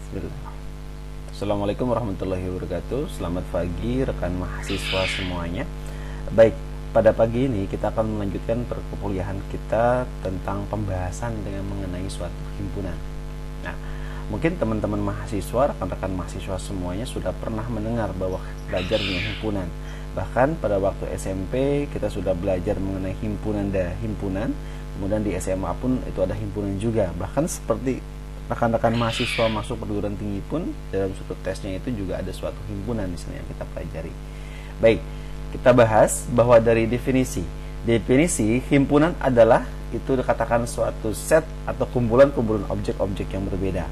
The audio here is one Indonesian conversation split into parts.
Bismillah. Assalamualaikum warahmatullahi wabarakatuh. Selamat pagi rekan mahasiswa semuanya. Baik, pada pagi ini kita akan melanjutkan perkuliahan kita tentang pembahasan dengan mengenai suatu himpunan. Nah, mungkin teman-teman mahasiswa, rekan-rekan mahasiswa semuanya sudah pernah mendengar bahwa belajar dengan himpunan. Bahkan pada waktu SMP kita sudah belajar mengenai himpunan dan himpunan. Kemudian di SMA pun itu ada himpunan juga. Bahkan seperti rekan-rekan mahasiswa masuk perguruan tinggi pun dalam suatu tesnya itu juga ada suatu himpunan di sini yang kita pelajari. Baik, kita bahas bahwa dari definisi himpunan adalah itu dikatakan suatu set atau kumpulan-kumpulan objek-objek yang berbeda.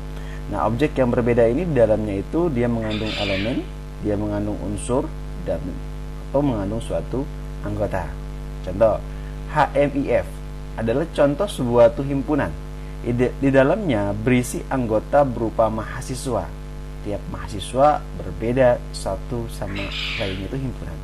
Nah, objek yang berbeda ini di dalamnya itu dia mengandung elemen, dia mengandung unsur dan atau mengandung suatu anggota. Contoh, HMIF adalah contoh sebuah himpunan. Di dalamnya berisi anggota berupa mahasiswa. Tiap mahasiswa berbeda satu sama lain, itu himpunan.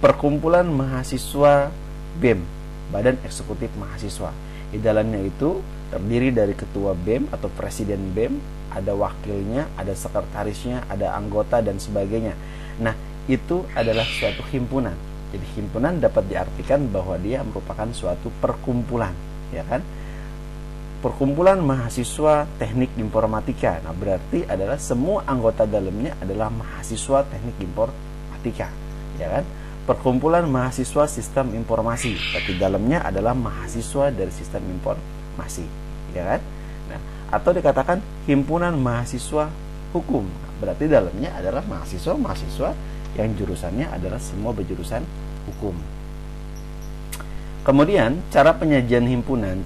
Perkumpulan mahasiswa BEM, Badan Eksekutif Mahasiswa. Di dalamnya itu terdiri dari ketua BEM atau presiden BEM, ada wakilnya, ada sekretarisnya, ada anggota dan sebagainya. Nah, itu adalah suatu himpunan. Jadi himpunan dapat diartikan bahwa dia merupakan suatu perkumpulan, ya kan? Perkumpulan mahasiswa teknik informatika. Nah, berarti adalah semua anggota dalamnya adalah mahasiswa teknik informatika, ya kan? Perkumpulan mahasiswa sistem informasi. Berarti dalamnya adalah mahasiswa dari sistem informasi, ya kan? Nah, atau dikatakan himpunan mahasiswa hukum. Nah, berarti dalamnya adalah mahasiswa yang jurusannya adalah semua berjurusan hukum. Kemudian cara penyajian himpunan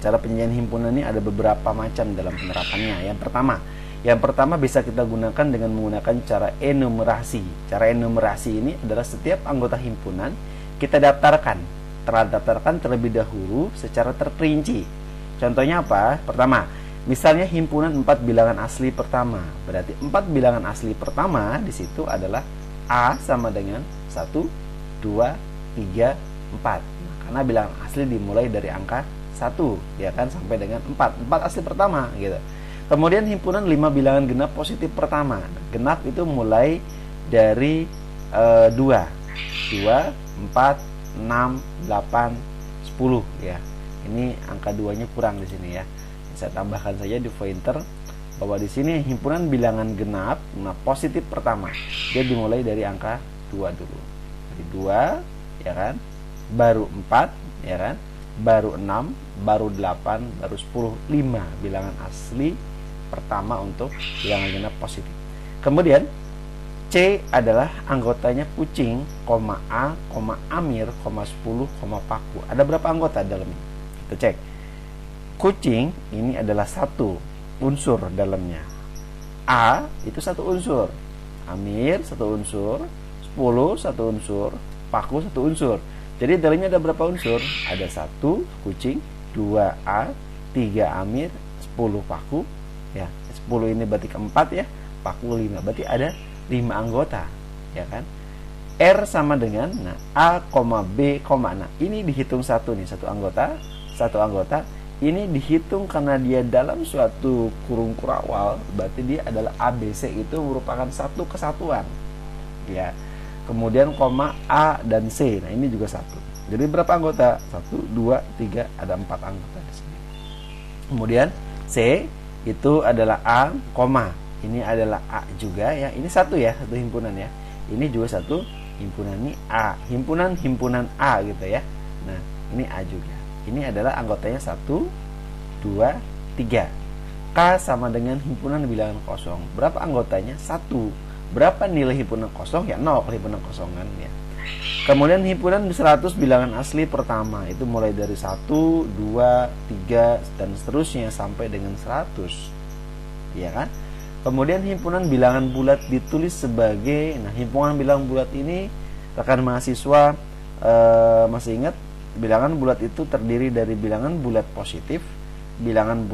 ini ada beberapa macam dalam penerapannya. Yang pertama bisa kita gunakan dengan menggunakan cara enumerasi. Cara enumerasi ini adalah setiap anggota himpunan kita daftarkan terlebih dahulu secara terperinci. Contohnya apa? Pertama, misalnya himpunan 4 bilangan asli pertama. Berarti 4 bilangan asli pertama di situ adalah A sama dengan 1, 2, 3, 4. Karena bilangan asli dimulai dari angka 1, ya kan, sampai dengan 4 asli pertama gitu. Kemudian himpunan 5 bilangan genap positif pertama. Genap itu mulai dari 2, 4, 6, 8, 10 ya. Ini angka 2-nya kurang di sini ya. Saya tambahkan saja di pointer bahwa di sini himpunan bilangan genap positif pertama. Dia dimulai dari angka 2 dulu. Dari 2, ya kan? Baru 4, ya kan? Baru 6, baru 8, baru 10, 5 bilangan asli pertama untuk bilangan genap positif. Kemudian C adalah anggotanya kucing, A, Amir, 10, Paku. Ada berapa anggota dalamnya? Kita cek. Kucing ini adalah satu unsur dalamnya. A itu satu unsur. Amir satu unsur, 10 satu unsur, Paku satu unsur. Jadi dalamnya ada berapa unsur? Ada 1 kucing, 2 A, 3 Amir, 10 Paku. Ya, 10 ini berarti keempat ya, Paku 5. Berarti ada 5 anggota, ya kan? R sama dengan A, B, nah ini dihitung satu nih, satu anggota. Ini dihitung karena dia dalam suatu kurung kurawal, berarti dia adalah ABC, itu merupakan satu kesatuan. Ya. Kemudian A dan C. Nah, ini juga satu. Jadi berapa anggota? 1, 2, 3, ada 4 anggota di sini. Kemudian C itu adalah A, ini adalah A juga ya. Ini satu ya, satu himpunan ya. Ini juga satu himpunan, ini A. Himpunan A gitu ya. Nah, ini A juga. Ini adalah anggotanya 1, 2, 3. K sama dengan himpunan bilangan kosong. Berapa anggotanya? 1. Berapa nilai himpunan kosong? Ya 0 himpunan kosongan ya. Kemudian himpunan 100 bilangan asli pertama. Itu mulai dari 1, 2, 3 dan seterusnya sampai dengan 100. Ya kan? Kemudian himpunan bilangan bulat ditulis sebagai, himpunan bilangan bulat ini rekan mahasiswa masih ingat, bilangan bulat itu terdiri dari bilangan bulat positif, bilangan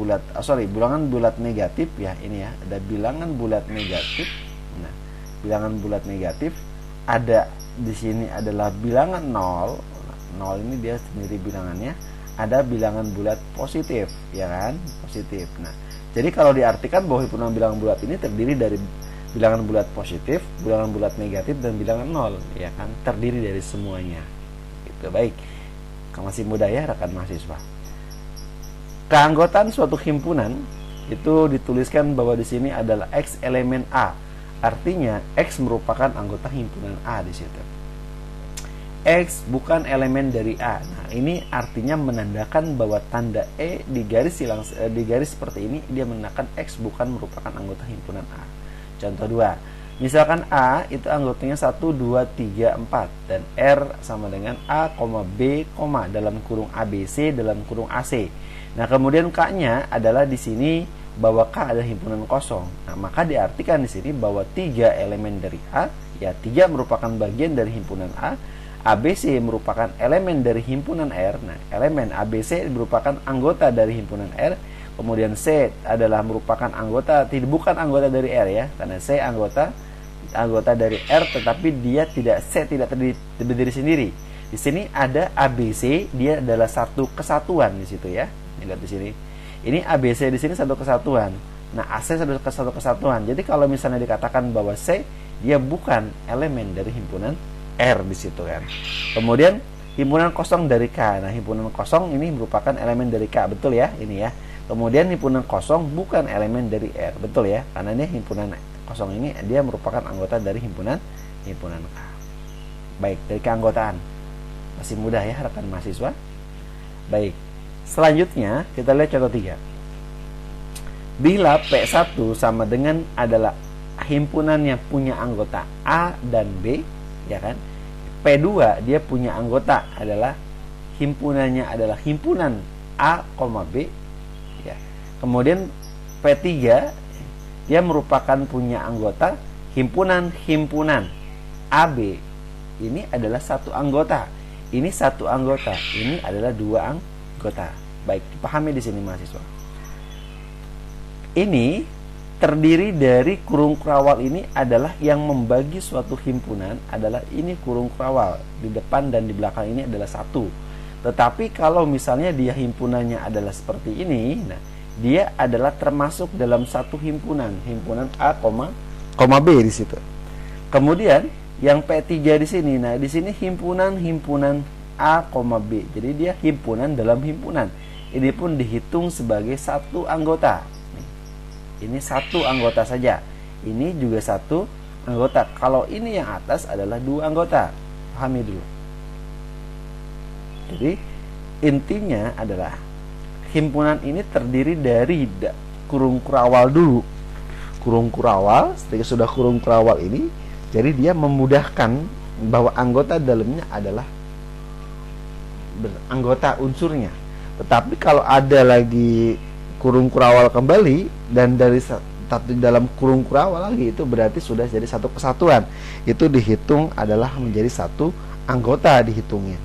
bulat negatif ya, ini ya, ada bilangan bulat negatif. Nah, bilangan bulat negatif ada di sini adalah bilangan 0. 0 ini dia sendiri bilangannya. Ada bilangan bulat positif, ya kan? Positif. Nah, Jadi kalau diartikan bahwa himpunan bilangan bulat ini terdiri dari bilangan bulat positif, bilangan bulat negatif, dan bilangan nol, ya kan? Terdiri dari semuanya. Gitu. Baik. Masih mudah ya rekan mahasiswa. Keanggotaan suatu himpunan itu dituliskan bahwa di sini adalah X elemen A. Artinya X merupakan anggota himpunan A di situ. X bukan elemen dari A. Nah, ini artinya menandakan bahwa tanda E di garis seperti ini dia menandakan X bukan merupakan anggota himpunan A. Contoh 2. Misalkan A itu anggotanya 1, 2, 3, 4 dan R sama dengan A, B, dalam kurung ABC dalam kurung AC. Nah, kemudian K-nya adalah di sini bahwa K adalah himpunan kosong. Nah, maka diartikan di sini bahwa 3 elemen dari A, ya 3 merupakan bagian dari himpunan A, ABC merupakan elemen dari himpunan R. Nah, elemen ABC merupakan anggota dari himpunan R. Kemudian C adalah merupakan bukan anggota dari R ya, karena C anggota dari R, tetapi dia tidak berdiri sendiri. Di sini ada ABC, dia adalah satu kesatuan di situ ya. Lihat di sini. Ini ABC di sini satu kesatuan. Nah, AC satu kesatuan. Jadi kalau misalnya dikatakan bahwa C dia bukan elemen dari himpunan R di situ kan. Kemudian himpunan kosong dari K. Nah, himpunan kosong ini merupakan elemen dari K, betul ya? Ini ya. Kemudian himpunan kosong bukan elemen dari R, betul ya? Karena ini himpunan kosong ini dia merupakan anggota dari himpunan K. Baik, dari keanggotaan. Masih mudah ya rekan mahasiswa? Baik. Selanjutnya kita lihat contoh 3. Bila P1 sama dengan adalah himpunan yang punya anggota A dan B, ya kan? P2 dia punya anggota adalah himpunannya adalah himpunan A, B, ya. Kemudian P3 dia merupakan punya anggota himpunan AB. Ini adalah satu anggota. Ini satu anggota. Ini adalah dua anggota. Baik, dipahami di sini mahasiswa. Ini terdiri dari kurung kurawal ini adalah yang membagi suatu himpunan adalah ini kurung kurawal. Di depan dan di belakang ini adalah satu. Tetapi kalau misalnya dia himpunannya adalah seperti ini, nah dia adalah termasuk dalam satu himpunan A, B di situ. Kemudian yang P3 di sini, nah di sini himpunan A, B. Jadi dia himpunan dalam himpunan. Ini pun dihitung sebagai satu anggota. Ini satu anggota saja. Ini juga satu anggota. Kalau ini yang atas adalah dua anggota. Pahami dulu. Jadi intinya adalah himpunan ini terdiri dari kurung kurawal dulu. Kurung kurawal, ketika sudah kurung kurawal ini, jadi dia memudahkan bahwa anggota dalamnya adalah anggota unsurnya. Tetapi kalau ada lagi kurung kurawal kembali dan dari dalam kurung kurawal lagi, itu berarti sudah jadi satu kesatuan. Itu dihitung adalah menjadi satu anggota dihitungnya.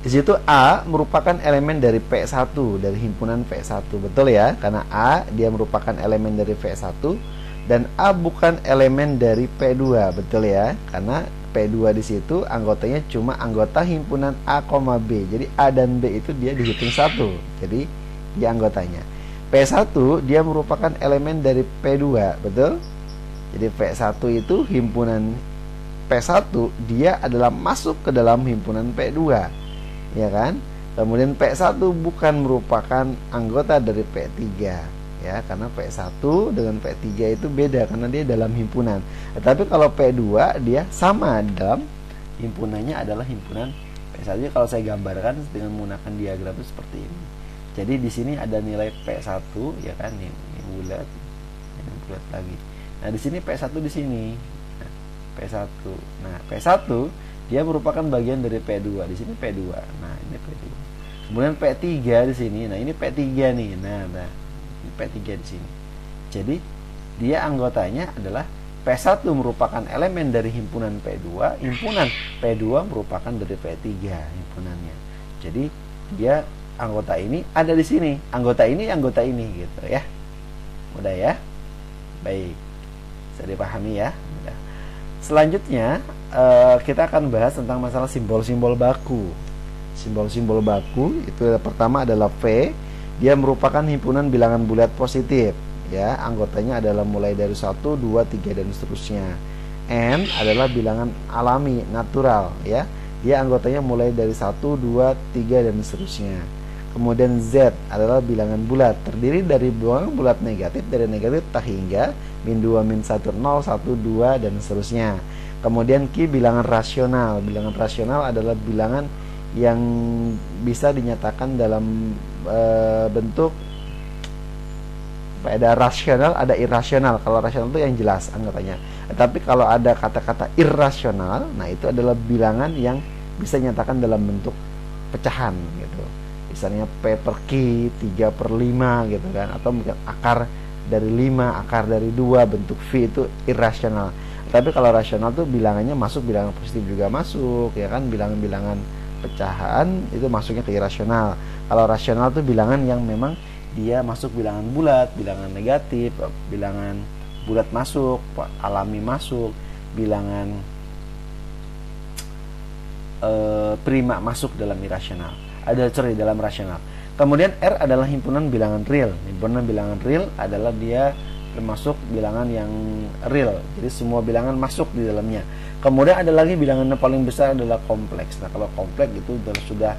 Di situ A merupakan elemen dari P1, dari himpunan P1, betul ya? Karena A dia merupakan elemen dari P1 dan A bukan elemen dari P2, betul ya? Karena P2 di situ anggotanya cuma anggota himpunan A, B. Jadi A dan B itu dia dihitung satu. Jadi dia anggotanya. P1 dia merupakan elemen dari P2, betul? Jadi P1 itu himpunan P1 dia adalah masuk ke dalam himpunan P2. Ya kan? Kemudian P1 bukan merupakan anggota dari P3 ya, karena P1 dengan P3 itu beda karena dia dalam himpunan. Tetapi kalau P2 dia sama dalam himpunannya adalah himpunan P1. Kalau saya gambarkan dengan menggunakan diagram itu seperti ini. Jadi di sini ada nilai P1 ya kan, ini bulat, ini bulat lagi. Nah, di sini P1 di sini. Nah, P1. Nah, P1 dia merupakan bagian dari P2. Di sini P2. Nah, ini P2. Kemudian P3 di sini. Nah, ini P3 nih. Nah, ini P3 di sini. Jadi, dia anggotanya adalah P1 merupakan elemen dari himpunan P2, himpunan P2 merupakan dari P3 himpunannya. Jadi, dia anggota ini ada di sini. Anggota ini gitu ya. Mudah ya? Baik. Bisa dipahami ya? Mudah. Selanjutnya kita akan bahas tentang masalah simbol-simbol baku. Simbol-simbol baku itu pertama adalah V. Dia merupakan himpunan bilangan bulat positif, ya. Anggotanya adalah mulai dari 1, 2, 3 dan seterusnya. N adalah bilangan alami, natural, ya. Dia anggotanya mulai dari 1, 2, 3 dan seterusnya. Kemudian Z adalah bilangan bulat, terdiri dari bilangan bulat negatif dari negatif tak hingga min 2, min 1, 0, 1, 2 dan seterusnya. Kemudian Q bilangan rasional. Bilangan rasional adalah bilangan yang bisa dinyatakan dalam bentuk ada rasional, ada irasional. Kalau rasional itu yang jelas anggotanya. Tapi kalau ada kata-kata irrasional, nah itu adalah bilangan yang bisa dinyatakan dalam bentuk pecahan gitu. Misalnya P per Q 3/5 gitu kan, atau mungkin akar dari 5, akar dari 2, bentuk V itu irrasional. Tapi kalau rasional tuh bilangannya masuk, bilangan positif juga masuk, ya kan, bilangan-bilangan pecahan itu masuknya ke irasional. Kalau rasional tuh bilangan yang memang dia masuk bilangan bulat, bilangan negatif, bilangan bulat masuk, alami masuk, bilangan prima masuk dalam irasional. Dalam rasional. Kemudian R adalah himpunan bilangan real. Himpunan bilangan real adalah dia termasuk bilangan yang real. Jadi semua bilangan masuk di dalamnya. Kemudian ada lagi bilangan yang paling besar adalah kompleks. Nah, kalau kompleks itu sudah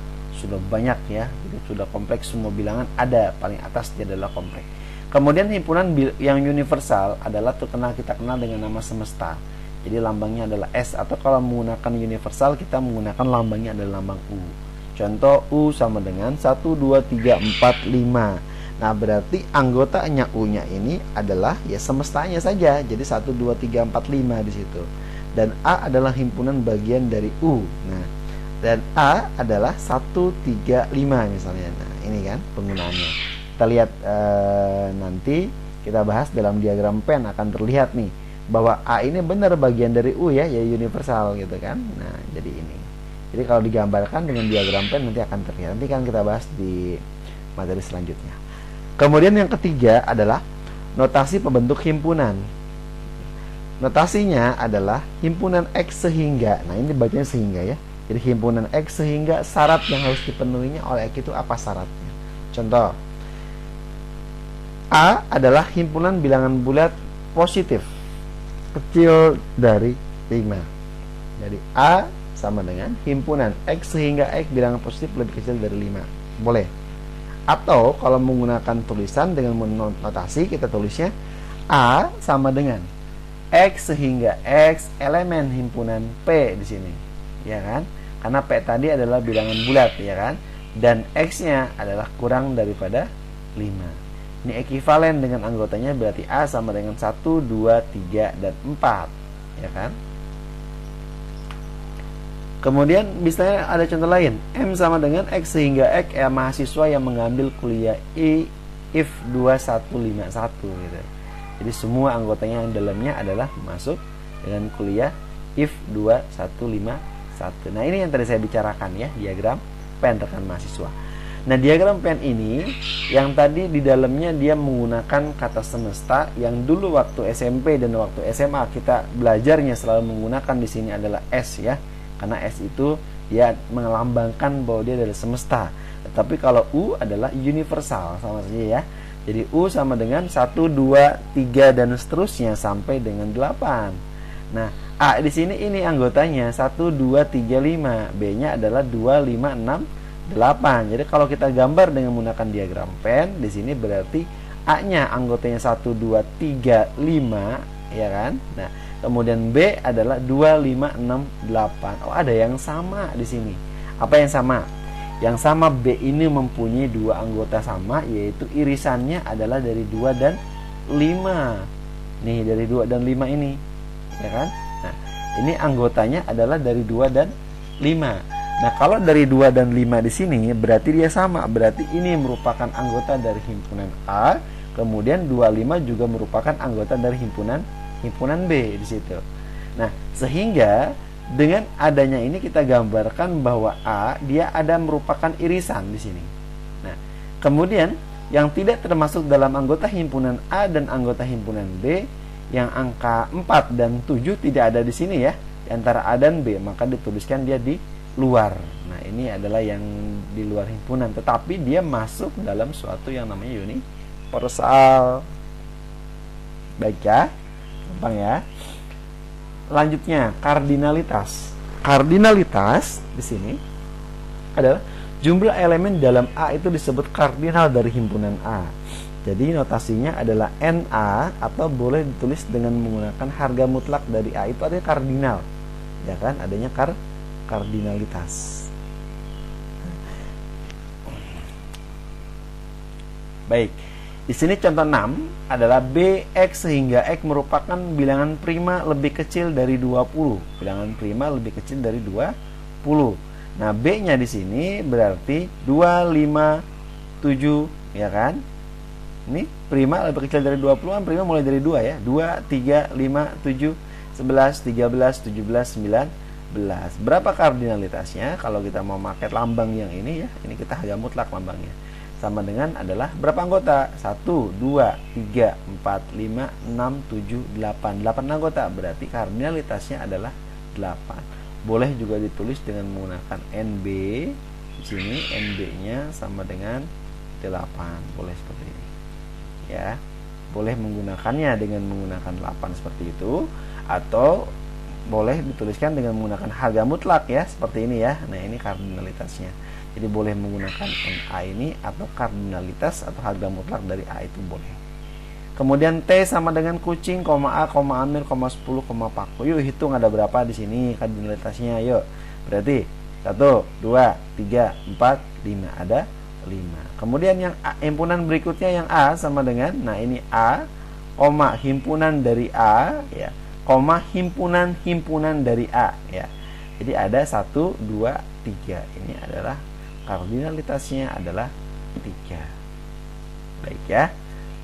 banyak ya. Jadi sudah kompleks, semua bilangan ada, paling atas dia adalah kompleks. Kemudian himpunan yang universal adalah kita kenal dengan nama semesta. Jadi lambangnya adalah S, atau kalau menggunakan universal kita menggunakan lambangnya adalah lambang U. Contoh U sama dengan 1, 2, 3, 4, 5. Nah, berarti anggotanya U-nya ini adalah ya semestanya saja. Jadi 1, 2, 3, 4, 5 di situ. Dan A adalah himpunan bagian dari U. Nah, dan A adalah 1, 3, 5 misalnya. Nah, ini kan penggunaannya. Kita lihat nanti kita bahas dalam diagram pen akan terlihat nih bahwa A ini benar bagian dari U ya universal gitu kan. Nah, jadi ini. Jadi kalau digambarkan dengan diagram pen nanti akan terlihat. Nanti kan kita bahas di materi selanjutnya. Kemudian yang ketiga adalah notasi pembentuk himpunan. Notasinya adalah himpunan X sehingga. Nah, ini bacanya sehingga ya. Jadi himpunan X sehingga syarat yang harus dipenuhinya oleh X itu apa syaratnya? Contoh, A adalah himpunan bilangan bulat positif kecil dari 5. Jadi A sama dengan himpunan X sehingga X bilangan positif lebih kecil dari 5. Boleh. Atau kalau menggunakan tulisan dengan notasi kita tulisnya A sama dengan X sehingga X elemen himpunan P di sini. Ya kan? Karena P tadi adalah bilangan bulat, ya kan? Dan X-nya adalah kurang daripada 5. Ini ekuivalen dengan anggotanya, berarti A sama dengan 1, 2, 3, dan 4. Ya kan? Kemudian misalnya ada contoh lain, M sama dengan X sehingga X mahasiswa yang mengambil kuliah IF 2151 gitu. Jadi semua anggotanya yang dalamnya adalah masuk dengan kuliah IF 2151. Nah, ini yang tadi saya bicarakan ya, diagram pen rekan mahasiswa. Nah, diagram pen ini yang tadi di dalamnya dia menggunakan kata semesta, yang dulu waktu SMP dan waktu SMA kita belajarnya selalu menggunakan di sini adalah S ya. Karena S itu dia melambangkan bahwa dia adalah semesta. Tetapi kalau U adalah universal sama saja ya. Jadi U sama dengan 1, 2, 3 dan seterusnya sampai dengan 8. Nah, A di sini ini anggotanya 1, 2, 3, 5. B-nya adalah 2, 5, 6, 8. Jadi kalau kita gambar dengan menggunakan diagram pen, di sini berarti A-nya anggotanya 1, 2, 3, 5, ya kan? Nah, kemudian B adalah 2, 5, 6, 8. Oh, ada yang sama di sini. Apa yang sama? Yang sama B ini mempunyai dua anggota sama, yaitu irisannya adalah dari 2 dan 5. Nih, dari 2 dan 5 ini. Ya kan? Nah, ini anggotanya adalah dari 2 dan 5. Nah, kalau dari 2 dan 5 di sini berarti dia sama. Berarti ini merupakan anggota dari himpunan A, kemudian 25 juga merupakan anggota dari himpunan B di situ. Nah, sehingga dengan adanya ini kita gambarkan bahwa A dia ada merupakan irisan di sini. Nah, kemudian yang tidak termasuk dalam anggota himpunan A dan anggota himpunan B yang angka 4 dan 7 tidak ada di sini ya, di antara A dan B, maka dituliskan dia di luar. Nah, ini adalah yang di luar himpunan, tetapi dia masuk dalam suatu yang namanya universal. Baik ya, gampang ya. Lanjutnya, kardinalitas. Kardinalitas di sini adalah jumlah elemen dalam A itu disebut kardinal dari himpunan A. Jadi notasinya adalah NA, atau boleh ditulis dengan menggunakan harga mutlak dari A, itu artinya kardinal. Ya kan, adanya kardinalitas. Baik. Di sini contoh 6 adalah BX sehingga X merupakan bilangan prima lebih kecil dari 20. Bilangan prima lebih kecil dari 20. Nah, B-nya di sini berarti 2, 5, 7, ya kan? Ini prima lebih kecil dari 20 kan, prima mulai dari 2 ya. 2, 3, 5, 7, 11, 13, 17, 19. Berapa kardinalitasnya? Kalau kita mau pakai lambang yang ini ya, ini kita harga mutlak lambangnya. Sama dengan adalah berapa anggota? 1, 2, 3, 4, 5, 6, 7, 8. 8 anggota, berarti kardinalitasnya adalah 8. Boleh juga ditulis dengan menggunakan NB. Di sini NB-nya sama dengan 8. Boleh seperti ini. Ya. Boleh menggunakannya dengan menggunakan 8 seperti itu, atau boleh dituliskan dengan menggunakan harga mutlak ya, seperti ini ya. Nah, ini kardinalitasnya. Jadi boleh menggunakan NA ini, atau kardinalitas atau harga mutlak dari A itu boleh. Kemudian T sama dengan kucing, A, Amir, 10, Paku. Yuk hitung ada berapa di sini kardinalitasnya. Yuk. Berarti 1, 2, 3, 4, 5. Ada 5. Kemudian yang A, himpunan berikutnya yang A sama dengan, nah ini A, himpunan dari A ya, himpunan dari A ya. Jadi ada 1, 2, 3. Ini adalah kardinalitasnya adalah 3. Baik ya,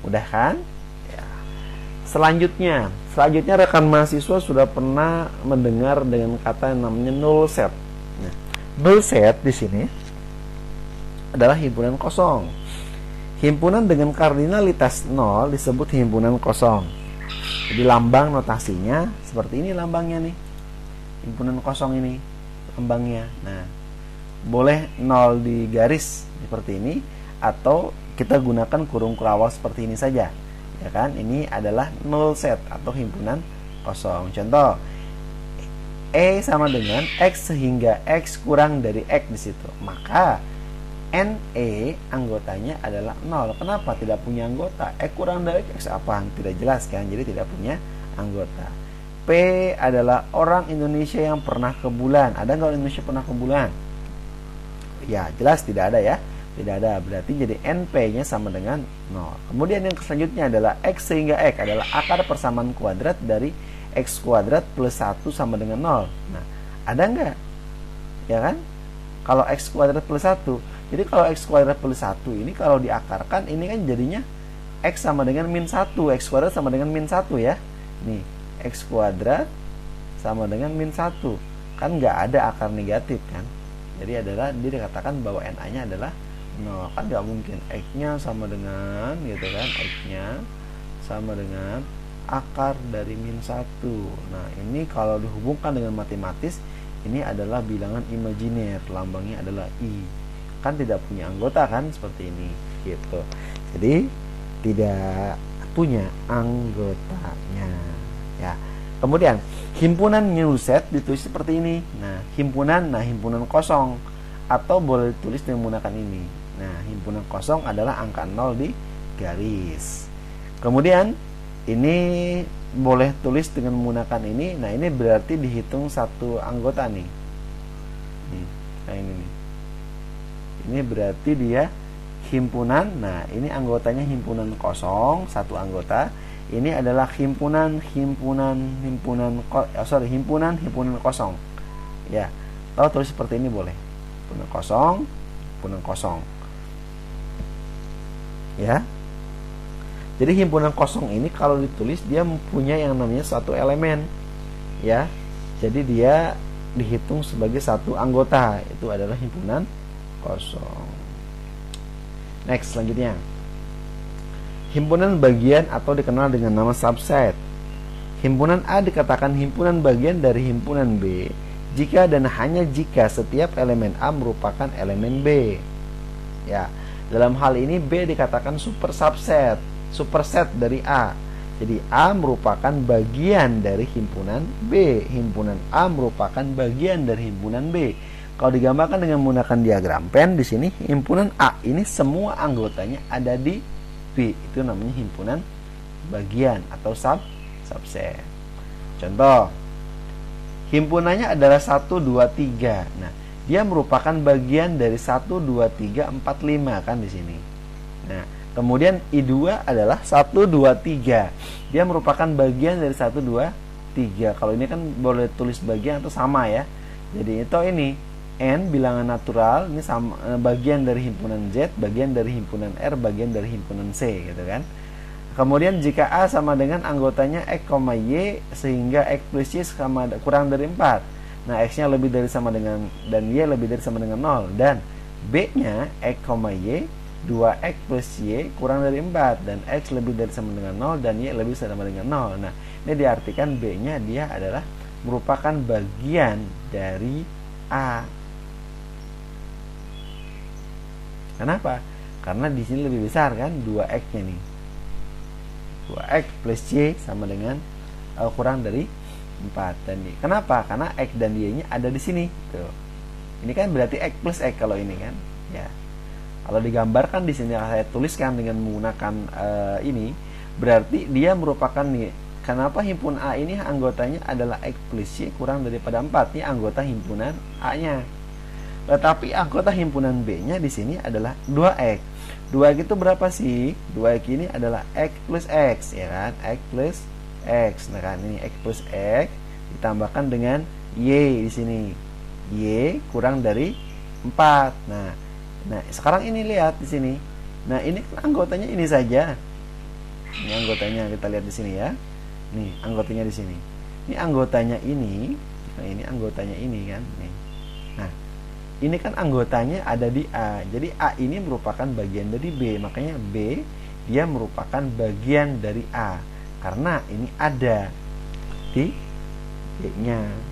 mudah kan? Ya. Selanjutnya rekan mahasiswa sudah pernah mendengar dengan kata yang namanya null set. Nah, null set di sini adalah himpunan kosong. Himpunan dengan kardinalitas 0 disebut himpunan kosong. Jadi lambang notasinya seperti ini lambangnya nih. Himpunan kosong ini lambangnya. Nah, boleh 0 di garis seperti ini, atau kita gunakan kurung kurawal seperti ini saja. Ya kan? Ini adalah null set atau himpunan kosong. Contoh, E sama dengan X sehingga X kurang dari X di situ. Maka NE anggotanya adalah 0. Kenapa? Tidak punya anggota. X kurang dari X apa? Tidak jelas kan? Jadi tidak punya anggota. P adalah orang Indonesia yang pernah ke bulan. Ada nggak orang Indonesia pernah ke bulan? Ya, jelas tidak ada ya. Tidak ada. Berarti jadi NP-nya sama dengan 0. Kemudian yang selanjutnya adalah X sehingga X adalah akar persamaan kuadrat dari X kuadrat plus 1 sama dengan 0. Nah, ada nggak? Ya kan? Kalau X kuadrat plus 1. Jadi kalau X kuadrat plus 1 ini kalau diakarkan, ini kan jadinya X sama dengan min 1. X kuadrat sama dengan min 1 ya. Nih, X kuadrat sama dengan min 1. Kan nggak ada akar negatif kan. Jadi adalah dia dikatakan bahwa NA-nya adalah 0. Kan nggak mungkin X-nya sama dengan gitu kan, X-nya sama dengan akar dari min 1. Nah, ini kalau dihubungkan dengan matematis, ini adalah bilangan imajiner, lambangnya adalah I. Kan tidak punya anggota kan, seperti ini gitu. Jadi tidak punya anggotanya ya. Kemudian himpunan null set ditulis seperti ini. Nah, himpunan kosong, atau boleh ditulis dengan menggunakan ini. Nah, himpunan kosong adalah angka 0 di garis. Kemudian ini boleh tulis dengan menggunakan ini. Nah, ini berarti dihitung satu anggota nih. Nah, ini nih. Ini berarti dia himpunan. Nah, ini anggotanya himpunan kosong, satu anggota. Ini adalah himpunan kosong. Ya, kalau tulis seperti ini boleh. Himpunan kosong. Ya. Jadi himpunan kosong ini kalau ditulis dia mempunyai yang namanya satu elemen. Ya. Jadi dia dihitung sebagai satu anggota. Itu adalah himpunan kosong. Next, selanjutnya. Himpunan bagian atau dikenal dengan nama subset. Himpunan A dikatakan himpunan bagian dari himpunan B jika dan hanya jika setiap elemen A merupakan elemen B. Ya, dalam hal ini B dikatakan superset dari A. Jadi A merupakan bagian dari himpunan B. Himpunan A merupakan bagian dari himpunan B. Kalau digambarkan dengan menggunakan diagram Venn, di sini himpunan A ini semua anggotanya ada di B. Itu namanya himpunan bagian atau subset. Contoh, himpunannya adalah 1, 2, 3. Nah, dia merupakan bagian dari 1, 2, 3, 4, 5 kan di sini. Nah, kemudian I2 adalah 1, 2, 3. Dia merupakan bagian dari 1, 2, 3. Kalau ini kan boleh tulis bagian atau sama ya. Jadi itu ini N bilangan natural, ini sama, bagian dari himpunan Z, bagian dari himpunan R, bagian dari himpunan C gitu kan. Kemudian jika A sama dengan anggotanya X, Y sehingga X plus Y kurang dari 4. Nah, X-nya lebih dari sama dengan dan Y lebih dari sama dengan 0, dan B-nya X, Y 2X plus Y kurang dari 4 dan X lebih dari sama dengan 0 dan Y lebih sama dengan 0. Nah, ini diartikan B-nya dia adalah merupakan bagian dari A. Kenapa? Karena di sini lebih besar kan 2X-nya nih. 2X plus Y sama dengan kurang dari 4. Dan kenapa? Karena X dan Y-nya ada di sini. Tuh. Ini kan berarti X plus X kalau ini kan. Ya. Kalau digambarkan di sini saya tuliskan dengan menggunakan ini, berarti dia merupakan nih. Kenapa himpunan A ini anggotanya adalah X plus Y kurang daripada 4? Ini anggota himpunan A-nya. Tetapi anggota himpunan B-nya di sini adalah 2X. 2X itu berapa sih? 2X ini adalah X plus X, ya kan? X plus X. Nah kan ini X plus X ditambahkan dengan Y di sini. Y kurang dari 4. Nah, sekarang ini lihat di sini. Nah, ini kan anggotanya ini saja. Ini anggotanya kita lihat di sini ya. Nih, anggotanya di sini. Ini anggotanya ini. Nah, ini anggotanya ini kan. Nih. Nah, ini kan anggotanya ada di A. Jadi A ini merupakan bagian dari B. Makanya B dia merupakan bagian dari A. Karena ini ada di B-nya.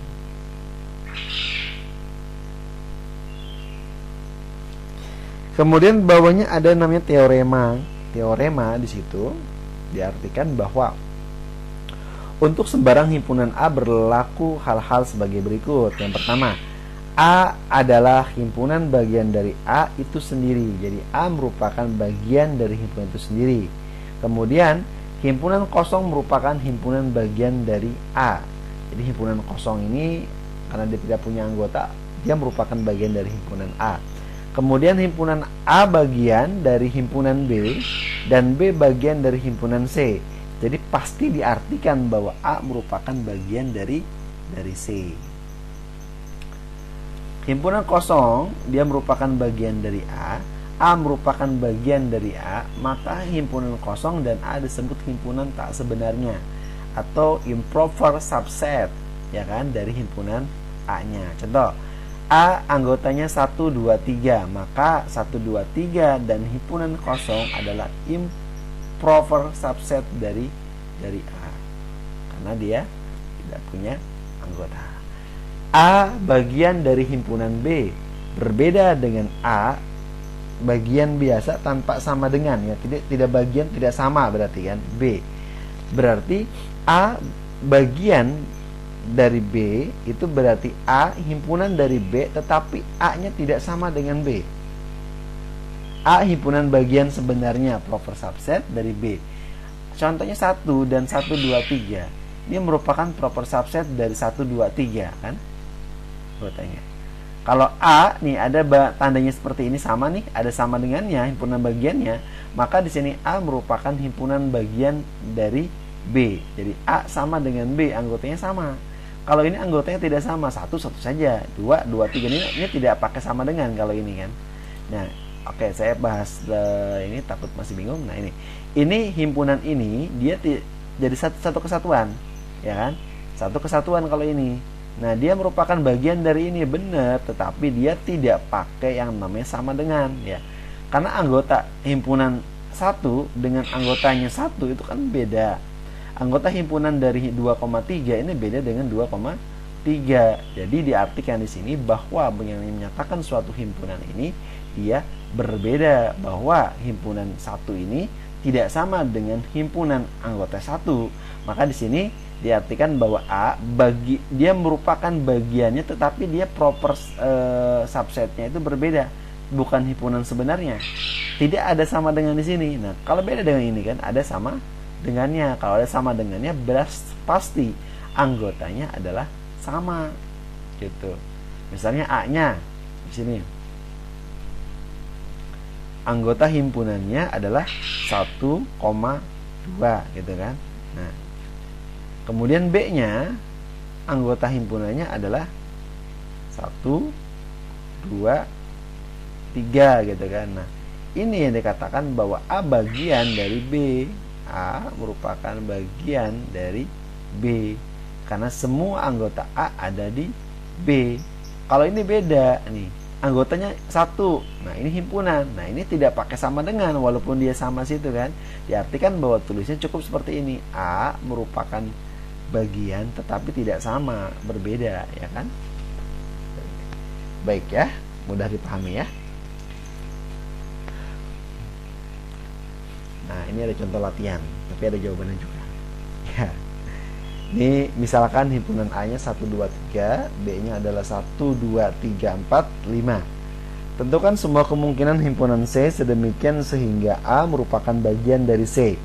Kemudian bawahnya ada namanya teorema. Teorema di situ diartikan bahwa untuk sembarang himpunan A berlaku hal-hal sebagai berikut. Yang pertama, A adalah himpunan bagian dari A itu sendiri. Jadi A merupakan bagian dari himpunan itu sendiri. Kemudian himpunan kosong merupakan himpunan bagian dari A. Jadi himpunan kosong ini karena dia tidak punya anggota, dia merupakan bagian dari himpunan A. Kemudian himpunan A bagian dari himpunan B dan B bagian dari himpunan C. Jadi pasti diartikan bahwa A merupakan bagian dari C. Himpunan kosong dia merupakan bagian dari A merupakan bagian dari A, maka himpunan kosong dan A disebut himpunan tak sebenarnya atau improper subset, ya kan, dari himpunan A-nya. Contoh, A anggotanya 1, 2, 3, maka 1, 2, 3 dan himpunan kosong adalah improper subset dari A karena dia tidak punya anggota. A bagian dari himpunan B berbeda dengan A bagian biasa tanpa sama dengan, ya, tidak bagian tidak sama berarti kan. B berarti A bagian dari B itu berarti A himpunan dari B tetapi A-nya tidak sama dengan B. A himpunan bagian sebenarnya proper subset dari B. Contohnya 1 dan 1, 2, 3. Ini merupakan proper subset dari 1, 2, 3 kan? Tanya. Kalau A nih ada tandanya seperti ini sama nih, ada sama dengannya himpunan bagiannya, maka di sini A merupakan himpunan bagian dari B. Jadi A sama dengan B, anggotanya sama. Kalau ini anggotanya tidak sama, satu saja, 2, 2, 3 ini tidak pakai sama dengan kalau ini kan. Nah, oke, saya bahas ini takut masih bingung. Nah, ini himpunan ini dia jadi satu kesatuan, ya kan? Satu kesatuan kalau ini. Nah, dia merupakan bagian dari ini benar, tetapi dia tidak pakai yang namanya sama dengan, ya. Karena anggota himpunan 1 dengan anggotanya 1 itu kan beda. Anggota himpunan dari 2,3 ini beda dengan 2,5. 3. Jadi diartikan di sini bahwa yang menyatakan suatu himpunan ini dia berbeda, bahwa himpunan satu ini tidak sama dengan himpunan anggota satu. Maka di sini diartikan bahwa A dia merupakan bagiannya, tetapi dia proper subsetnya itu berbeda, bukan himpunan sebenarnya. Tidak ada sama dengan di sini. Nah, kalau beda dengan ini kan ada sama dengannya. Kalau ada sama dengannya, pasti anggotanya adalah sama gitu. Misalnya A-nya di sini anggota himpunannya adalah 1,2 gitu kan. Nah, kemudian B-nya anggota himpunannya adalah 1, 2, 3 gitu kan. Nah, ini yang dikatakan bahwa A bagian dari B. A merupakan bagian dari B karena semua anggota A ada di B. Kalau ini beda nih, anggotanya 1. Nah, ini himpunan. Nah, ini tidak pakai sama dengan, walaupun dia sama situ kan. Diartikan bahwa tulisnya cukup seperti ini. A merupakan bagian tetapi tidak sama, berbeda, ya kan? Baik ya, mudah dipahami ya. Nah, ini ada contoh latihan, tapi ada jawabannya juga. Ya. Ini misalkan himpunan A-nya 1, 2, 3, B-nya adalah 1, 2, 3, 4, 5. Tentukan semua kemungkinan himpunan C sedemikian sehingga A merupakan bagian dari C.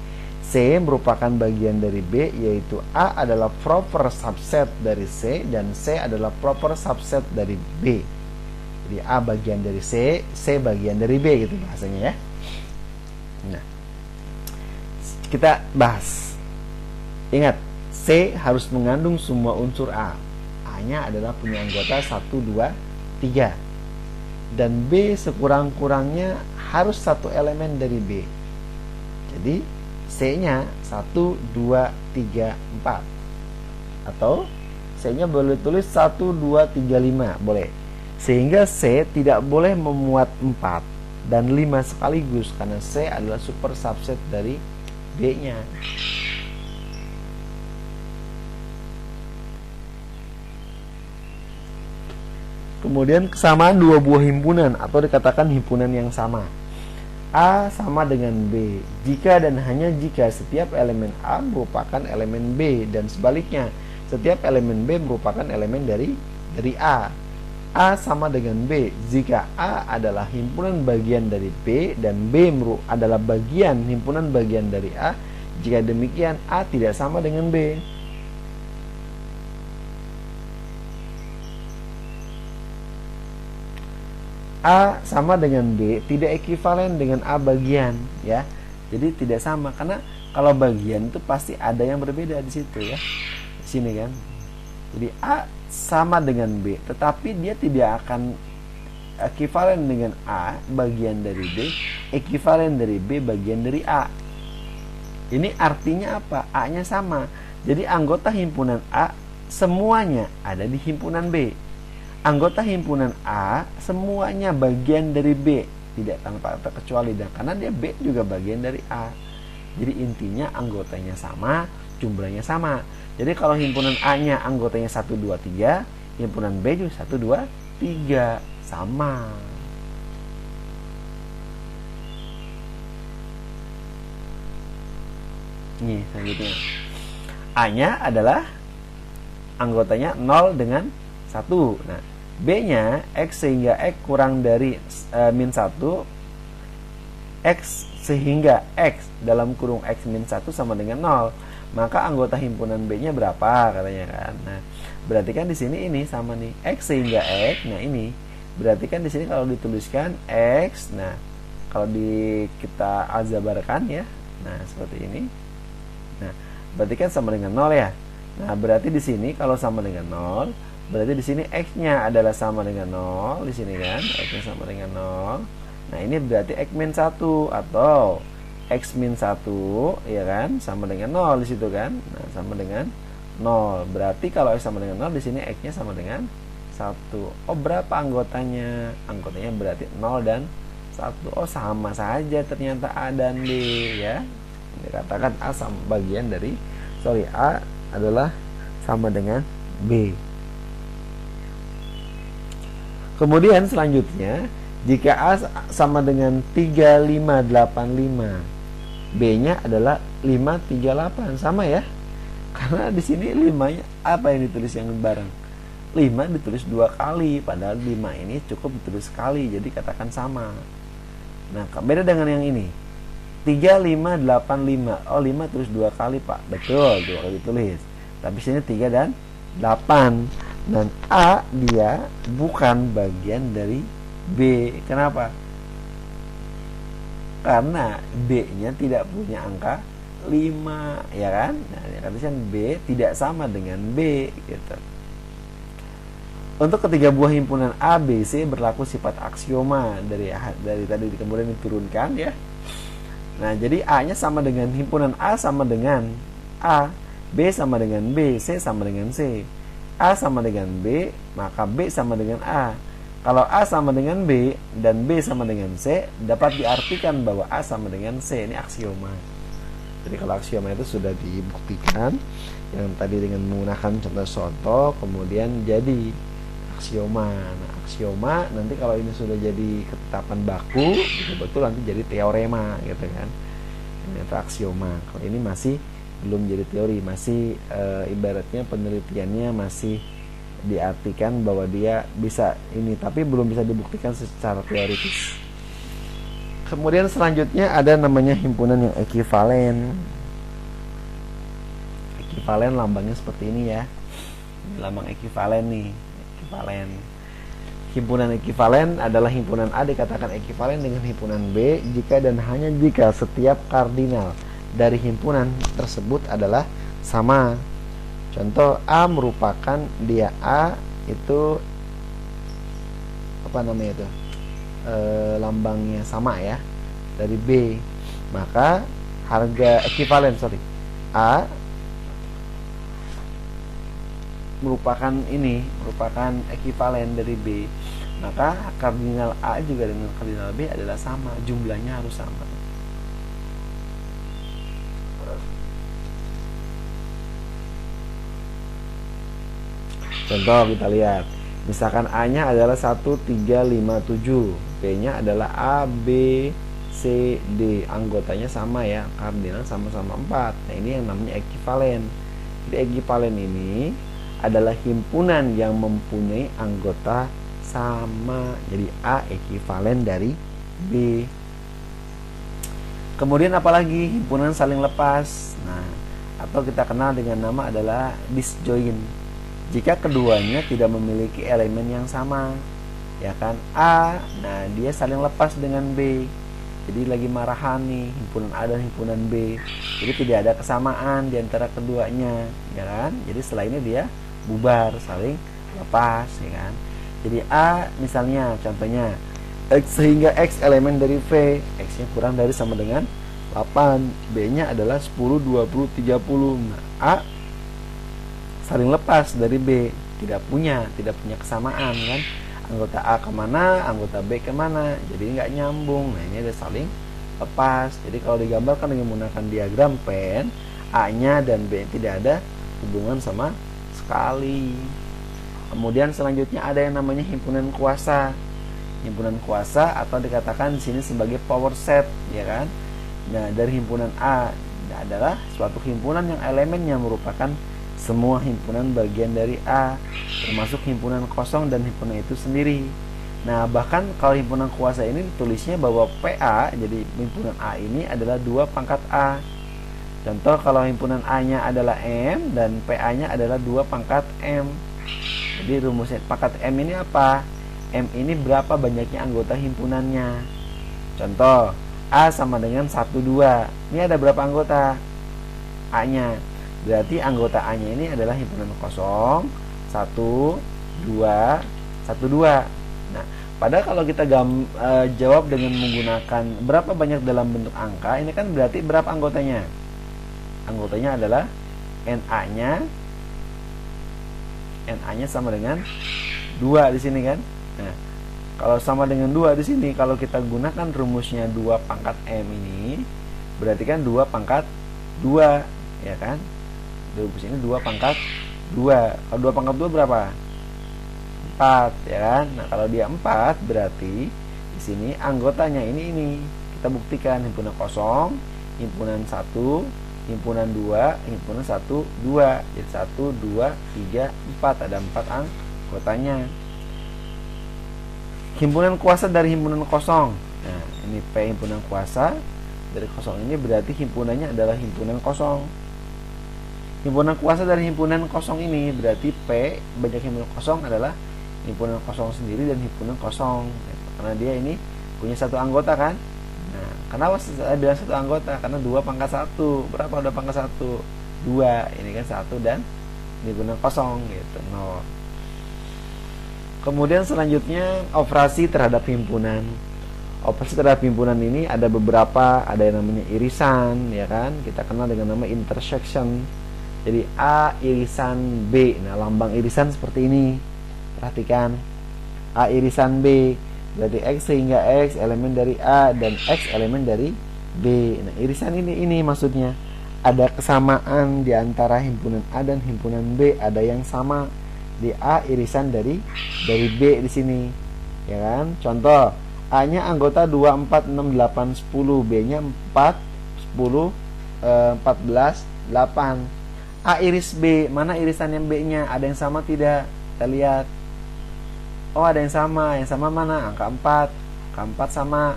C merupakan bagian dari B, yaitu A adalah proper subset dari C dan C adalah proper subset dari B. Jadi A bagian dari C, C bagian dari B gitu bahasanya ya. Nah, kita bahas. Ingat, C harus mengandung semua unsur A. A-nya adalah punya anggota 1, 2, 3. Dan B sekurang-kurangnya harus satu elemen dari B. Jadi C-nya 1, 2, 3, 4. Atau C-nya boleh tulis 1, 2, 3, 5. Boleh. Sehingga C tidak boleh memuat 4 dan 5 sekaligus, karena C adalah super subset dari B-nya. Kemudian kesamaan dua buah himpunan atau dikatakan himpunan yang sama. A sama dengan B jika dan hanya jika setiap elemen A merupakan elemen B dan sebaliknya, setiap elemen B merupakan elemen dari A. A sama dengan B jika A adalah himpunan bagian dari B dan B adalah himpunan bagian dari A. Jika demikian, A tidak sama dengan B. A sama dengan B tidak ekivalen dengan A bagian, ya. Jadi tidak sama, karena kalau bagian itu pasti ada yang berbeda di situ ya. Di sini kan. Jadi A sama dengan B, tetapi dia tidak akan ekivalen dengan A bagian dari B, ekivalen dari B bagian dari A. Ini artinya apa? A-nya sama. Jadi anggota himpunan A semuanya ada di himpunan B. Anggota himpunan A semuanya bagian dari B, tidak tanpa terkecuali, dan karena dia B juga bagian dari A. Jadi intinya anggotanya sama, jumlahnya sama. Jadi kalau himpunan A-nya anggotanya 1, 2, 3, himpunan B juga 1, 2, 3, sama. Nih selanjutnya, A-nya adalah anggotanya 0 dengan 1. Nah, B-nya X sehingga X kurang dari min 1, X sehingga X dalam kurung X min 1 sama dengan 0. Maka anggota himpunan B-nya berapa katanya kan. Nah, berarti kan di sini ini sama nih, X sehingga X. Nah, ini berarti kan di sini kalau dituliskan X, nah kalau kita aljabarkan ya. Nah, seperti ini. Nah, berarti kan sama dengan 0 ya. Nah, berarti di sini kalau sama dengan 0, berarti di sini X-nya adalah sama dengan 0 di sini kan, X-nya sama dengan 0. Nah, ini berarti X min 1 atau X min 1 ya kan, sama dengan 0 di situ kan. Nah, sama dengan 0. Berarti kalau X sama dengan 0 di sini X-nya sama dengan 1. Oh, berapa anggotanya? Anggotanya berarti 0 dan 1. Oh, sama saja ternyata A dan B ya. Dikatakan A sama bagian dari A adalah sama dengan B. Kemudian selanjutnya, jika A sama dengan 3585, B-nya adalah 538, sama ya. Karena di sini 5-nya apa yang ditulis yang bareng? 5 ditulis 2 kali, padahal 5 ini cukup ditulis sekali, jadi katakan sama. Nah, beda dengan yang ini. 3585. Oh, 5 tulis 2 kali, Pak. Betul, 2 kali ditulis. Tapi sini 3 dan 8. Dan A dia bukan bagian dari B. Kenapa? Karena B-nya tidak punya angka 5, ya kan? Nah, artinya B tidak sama dengan B gitu. Untuk ketiga buah himpunan A, B, C berlaku sifat aksioma dari tadi kemudian diturunkan ya. Nah, jadi A-nya sama dengan himpunan A sama dengan A, B sama dengan B, C sama dengan C. A sama dengan B, maka B sama dengan A. Kalau A sama dengan B dan B sama dengan C, dapat diartikan bahwa A sama dengan C. Ini aksioma. Jadi kalau aksioma itu sudah dibuktikan, yang tadi dengan menggunakan contoh-contoh, kemudian jadi aksioma. Nah, aksioma nanti kalau ini sudah jadi ketetapan baku, betul-betul nanti jadi teorema gitu kan. Ini itu aksioma. Kalau ini masih belum jadi teori, masih ibaratnya penelitiannya masih diartikan bahwa dia bisa ini, tapi belum bisa dibuktikan secara teoritis. Kemudian selanjutnya ada namanya himpunan yang ekivalen. Ekivalen lambangnya seperti ini ya. Lambang ekivalen nih. Ekivalen. Himpunan ekivalen adalah himpunan A dikatakan ekivalen dengan himpunan B jika dan hanya jika setiap kardinal dari himpunan tersebut adalah sama. Contoh, A merupakan dia A itu apa namanya itu? Lambangnya sama ya dari B. Maka harga ekivalen A merupakan ekivalen dari B, maka kardinal A juga dengan kardinal B adalah sama, jumlahnya harus sama. Contoh kita lihat, misalkan A-nya adalah 1357, B-nya adalah A, B, C, D, anggotanya sama ya, kardinal sama-sama 4. Nah, ini yang namanya ekivalen. Jadi ekivalen ini adalah himpunan yang mempunyai anggota sama. Jadi A ekivalen dari B. Kemudian apalagi himpunan saling lepas. Nah, atau kita kenal dengan nama adalah disjoint. Jika keduanya tidak memiliki elemen yang sama, ya kan? A, nah dia saling lepas dengan B. Jadi lagi marahan nih himpunan A dan himpunan B. Jadi tidak ada kesamaan di antara keduanya, ya kan? Jadi setelah ini dia bubar, saling lepas, ya kan? Jadi A misalnya contohnya X sehingga X elemen dari V, X-nya kurang dari sama dengan 8, B-nya adalah 10, 20, 30. Nah, A saling lepas dari B, tidak punya kesamaan kan? Anggota A kemana, anggota B kemana, jadi nggak nyambung. Nah, ini ada saling lepas. Jadi kalau digambarkan dengan menggunakan diagram pen, A-nya dan B tidak ada hubungan sama sekali. Kemudian selanjutnya ada yang namanya himpunan kuasa. Himpunan kuasa atau dikatakan di sini sebagai power set, ya kan? Nah, dari himpunan A adalah suatu himpunan yang elemennya merupakan semua himpunan bagian dari A, termasuk himpunan kosong dan himpunan itu sendiri. Nah, bahkan kalau himpunan kuasa ini ditulisnya bahwa PA, jadi himpunan A ini adalah 2 pangkat A. Contoh, kalau himpunan A-nya adalah M dan PA-nya adalah 2 pangkat M. Jadi rumusnya pangkat M ini apa? M ini berapa banyaknya anggota himpunannya. Contoh, A sama dengan 1, 2. Ini ada berapa anggota? A-nya. Berarti anggota A-nya ini adalah himpunan kosong 1, 2, 1, 2. Nah, padahal kalau kita jawab dengan menggunakan berapa banyak dalam bentuk angka, ini kan berarti berapa anggotanya? Anggotanya adalah NA-nya sama dengan 2 di sini kan. Nah, kalau sama dengan 2 di sini, kalau kita gunakan rumusnya 2 pangkat M ini, berarti kan 2 pangkat 2, ya kan? Rumus ini 2 pangkat 2. Kalau 2 pangkat 2 berapa? 4 ya kan. Nah, kalau dia 4 berarti di sini anggotanya ini kita buktikan himpunan kosong, himpunan 1, himpunan 2, himpunan 1, 2. Jadi 1, 2, 3, 4, ada 4 anggotanya. Himpunan kuasa dari himpunan kosong. Nah, ini P himpunan kuasa dari kosong ini berarti himpunannya adalah himpunan kosong. Himpunan kuasa dari himpunan kosong ini berarti P banyak himpunan kosong adalah himpunan kosong sendiri dan himpunan kosong. Karena dia ini punya satu anggota kan. Nah, kenapa saya bilang satu anggota? Karena 2 pangkat 1. Berapa udah pangkat 1? 2. Ini kan 1 dan himpunan kosong gitu. 0. Kemudian selanjutnya operasi terhadap himpunan. Operasi terhadap himpunan ini ada beberapa, ada yang namanya irisan, ya kan? Kita kenal dengan nama intersection. Jadi A irisan B. Nah, lambang irisan seperti ini. Perhatikan. A irisan B. Berarti X sehingga X elemen dari A dan X elemen dari B. Nah, irisan ini maksudnya ada kesamaan di antara himpunan A dan himpunan B, ada yang sama. Di A irisan dari B di sini, ya kan? Contoh, A-nya anggota 2, 4, 6, 8, 10, B-nya 4, 10, 14, 8. A iris B, mana irisan yang B-nya? Ada yang sama tidak? Kita lihat. Oh, ada yang sama mana? Angka 4. Angka 4 sama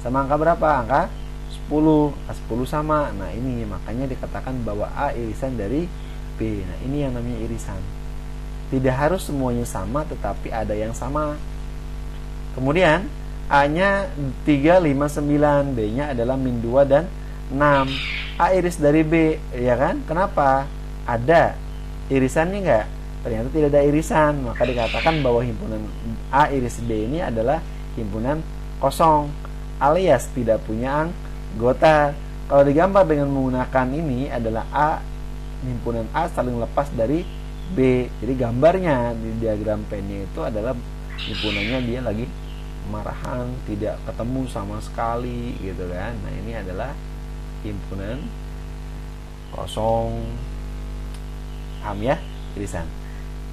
angka berapa? Angka 10. Angka 10 sama. Nah, ini makanya dikatakan bahwa A irisan dari B. Nah, ini yang namanya irisan. Tidak harus semuanya sama, tetapi ada yang sama. Kemudian A-nya 3, 5, 9, B-nya adalah min 2 dan 6. A iris dari B, ya kan? Kenapa? Ada irisannya enggak? Ternyata tidak ada irisan, maka dikatakan bahwa himpunan A iris B ini adalah himpunan kosong, alias tidak punya anggota. Kalau digambar dengan menggunakan ini adalah A, himpunan A saling lepas dari B. Jadi gambarnya di diagram P-nya itu adalah himpunannya dia lagi marahan, tidak ketemu sama sekali gitu kan. Nah, ini adalah himpunan kosong. Paham ya? Irisan.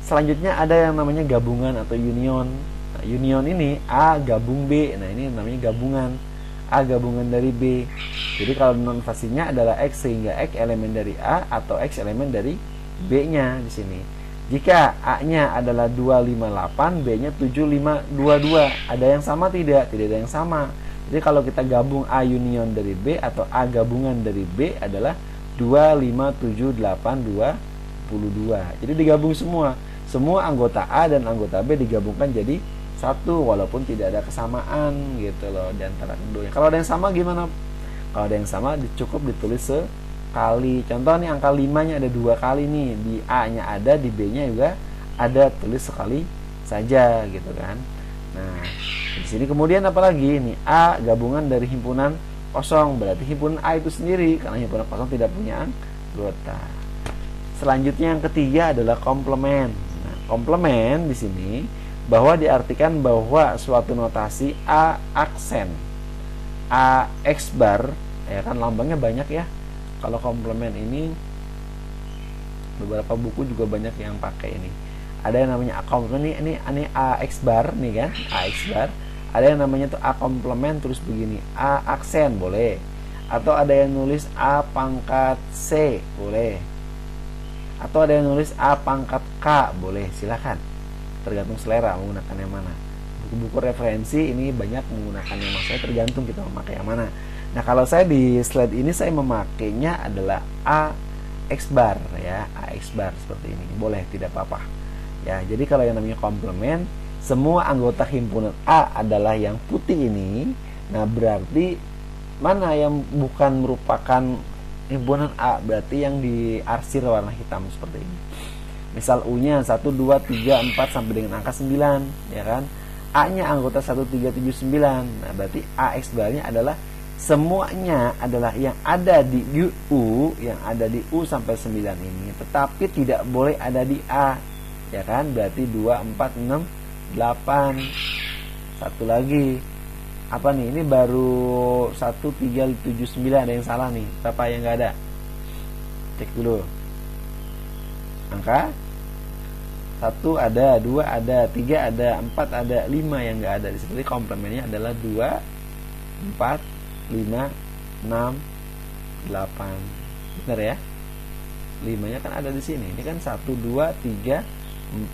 Selanjutnya ada yang namanya gabungan atau union. Nah, union ini A gabung B. Nah, ini namanya gabungan. A gabungan dari B. Jadi kalau notasinya adalah X sehingga X elemen dari A atau X elemen dari B-nya di sini. Jika A-nya adalah 258, B-nya 7522. Ada yang sama tidak? Tidak ada yang sama. Jadi kalau kita gabung A union dari B atau A gabungan dari B adalah 2578222. Jadi digabung semua. Semua anggota A dan anggota B digabungkan jadi satu walaupun tidak ada kesamaan gitu loh di antara keduanya. Kalau ada yang sama gimana? Kalau ada yang sama cukup ditulis kali. Contoh nih angka 5-nya ada 2 kali nih, di A-nya ada, di B-nya juga ada, tulis sekali saja gitu kan. Nah, di sini kemudian apalagi nih A gabungan dari himpunan kosong, berarti himpunan A itu sendiri karena himpunan kosong tidak punya anggota. Selanjutnya yang ketiga adalah komplement. Nah, komplement di sini bahwa diartikan bahwa suatu notasi A aksen, A X bar, ya kan lambangnya banyak ya. Kalau komplement ini beberapa buku juga banyak yang pakai ini. Ada yang namanya A komplement ini AX bar nih kan, AX bar. Ada yang namanya tuh A komplement terus begini, A aksen boleh. Atau ada yang nulis A pangkat C boleh. Atau ada yang nulis A pangkat K boleh, silakan. Tergantung selera menggunakan yang mana. Buku-buku referensi ini banyak menggunakan yang maksudnya tergantung kita memakai yang mana. Nah, kalau saya di slide ini saya memakainya adalah AX bar ya, AX bar seperti ini. Boleh, tidak apa-apa. Ya, jadi kalau yang namanya komplement, semua anggota himpunan A adalah yang putih ini. Nah, berarti mana yang bukan merupakan himpunan A? Berarti yang diarsir warna hitam seperti ini. Misal U-nya 1 2 3 4 sampai dengan angka 9, ya kan? A-nya anggota 1379. Nah, berarti AX bar-nya adalah semuanya adalah yang ada di U, yang ada di U sampai 9 ini, tetapi tidak boleh ada di A, ya kan? Berarti 2, 4, 6, 8. Satu lagi, apa nih? Ini baru 1, 3, 7, 9, ada yang salah nih. Berapa yang nggak ada? Cek dulu. Angka 1 ada, 2 ada, 3 ada, 4 ada, 5 yang nggak ada. Seperti komplemennya adalah 2, 4, 5, 6, 8. Benar ya? 5-nya kan ada di sini. Ini kan 1, 2, 3,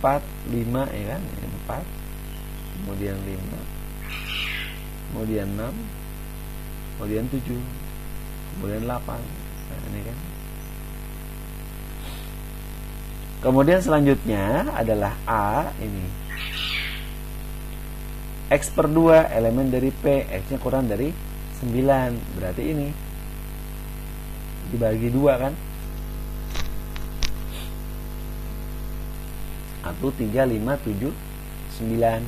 4, 5 ya kan? Ini 4. Kemudian 5. Kemudian 6. Kemudian 7. Kemudian 8. Nah, ini kan. Kemudian selanjutnya adalah A ini. X per 2 elemen dari P, X-nya kurang dari 9. Berarti ini dibagi 2 kan? 1, 3, 5, 7, 9.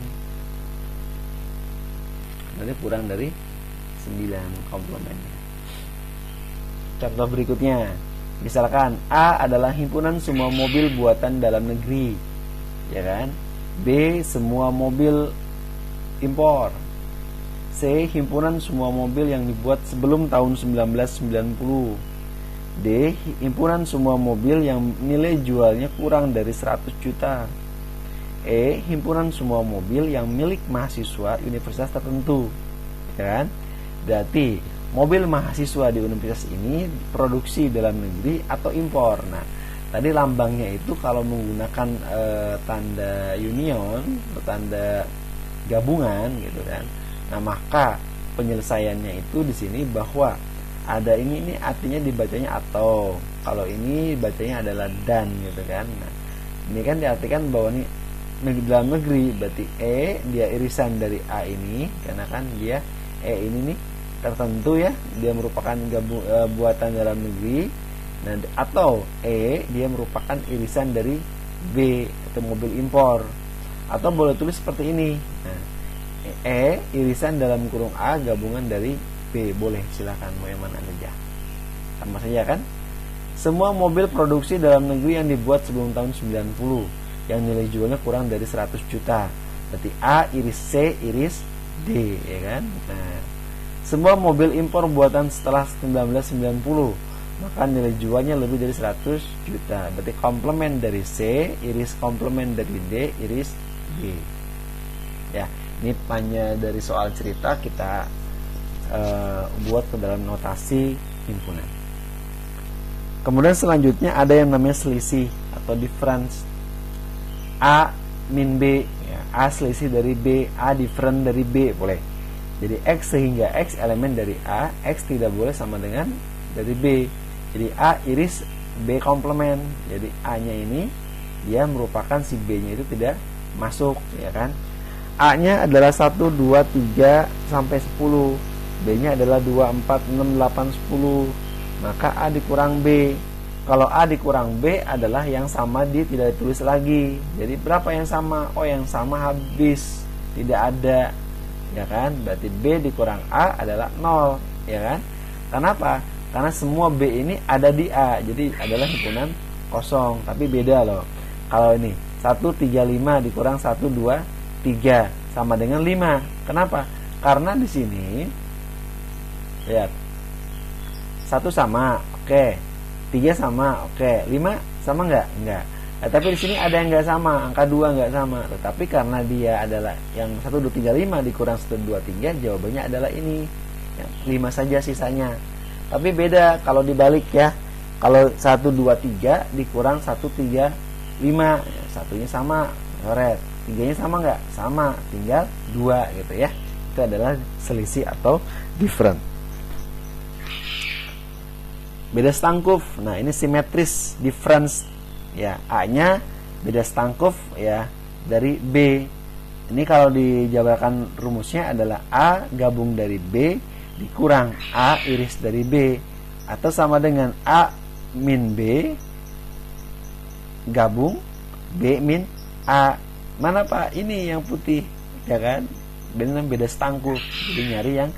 Nanti kurang dari 9 komplemennya. Contoh berikutnya, misalkan A adalah himpunan semua mobil buatan dalam negeri, ya kan? B semua mobil impor. C himpunan semua mobil yang dibuat sebelum tahun 1990. D himpunan semua mobil yang nilai jualnya kurang dari 100 juta. E himpunan semua mobil yang milik mahasiswa universitas tertentu, ya kan? Berarti mobil mahasiswa di universitas ini produksi dalam negeri atau impor. Nah, tadi lambangnya itu kalau menggunakan tanda union atau tanda gabungan gitu kan. Nah, maka penyelesaiannya itu di sini bahwa ada ini artinya dibacanya atau, kalau ini bacanya adalah dan gitu kan. Nah, ini kan diartikan bahwa ini dalam negeri, berarti E dia irisan dari A ini, karena kan dia E ini nih tertentu ya, dia merupakan buatan dalam negeri. Nah, atau E dia merupakan irisan dari B atau mobil impor. Atau boleh tulis seperti ini. Nah, E irisan dalam kurung A gabungan dari B, boleh, silakan mau yang mana saja. Sama saja kan? Semua mobil produksi dalam negeri yang dibuat sebelum tahun 90 yang nilai jualnya kurang dari 100 juta. Berarti A iris C iris D, ya kan? Nah, semua mobil impor buatan setelah 1990 maka nilai jualnya lebih dari 100 juta. Berarti komplement dari C iris komplement dari D iris B. Ya, ini hanya dari soal cerita kita buat ke dalam notasi himpunan. Kemudian selanjutnya ada yang namanya selisih atau difference. A min B, ya, A selisih dari B, A different dari B, boleh. Jadi X sehingga X elemen dari A, X tidak boleh sama dengan dari B. Jadi A iris B komplement. Jadi A-nya ini dia merupakan si B-nya itu tidak masuk, ya kan? A-nya adalah 1, 2, 3 sampai 10. B-nya adalah 2, 4, 6, 8, 10. Maka A dikurang B. Kalau A dikurang B adalah yang sama, dia tidak ditulis lagi. Jadi berapa yang sama? Oh, yang sama habis, tidak ada, ya kan? Berarti B dikurang A adalah 0, ya kan? Kenapa? Karena semua B ini ada di A, jadi adalah himpunan kosong. Tapi beda loh. Kalau ini 1, 3, 5 dikurang 1, 2, 3 sama dengan 5. Kenapa? Karena di sini lihat 1 sama, oke. 3 sama, oke. 5 sama enggak? Enggak. Nah, tapi di sini ada yang enggak sama, angka 2 enggak sama. Tetapi karena dia adalah yang 1, 2, 3, 5 dikurang 1, 2, 3, jawabannya adalah ini. Yang 5 saja sisanya. Tapi beda kalau dibalik ya. Kalau 1, 2, 3 dikurang 1, 3, 5. Ya, satunya sama, coret. 3-nya sama enggak? Sama, tinggal 2 gitu ya. Itu adalah selisih atau different. Beda stangkuf. Nah, ini simetris difference. Ya, A-nya beda stangkuf ya dari B. Ini kalau dijabarkan rumusnya adalah A gabung dari B dikurang A iris dari B, atau sama dengan A min B gabung B min A. Mana Pak? Ini yang putih, ya kan? Beda stangkuf. Jadi nyari yang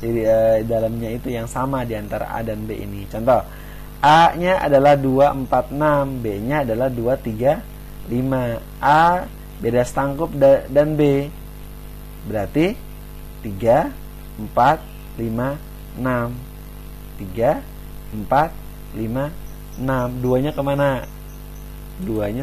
di dalamnya itu yang sama di antara A dan B ini. Contoh, A-nya adalah 2, 4, 6, B-nya adalah 2, 3, 5. A beda stangkuf dan B. Berarti 3, 4, 5, 6. 3, 4, 5, 6. Duanya kemana? Duanya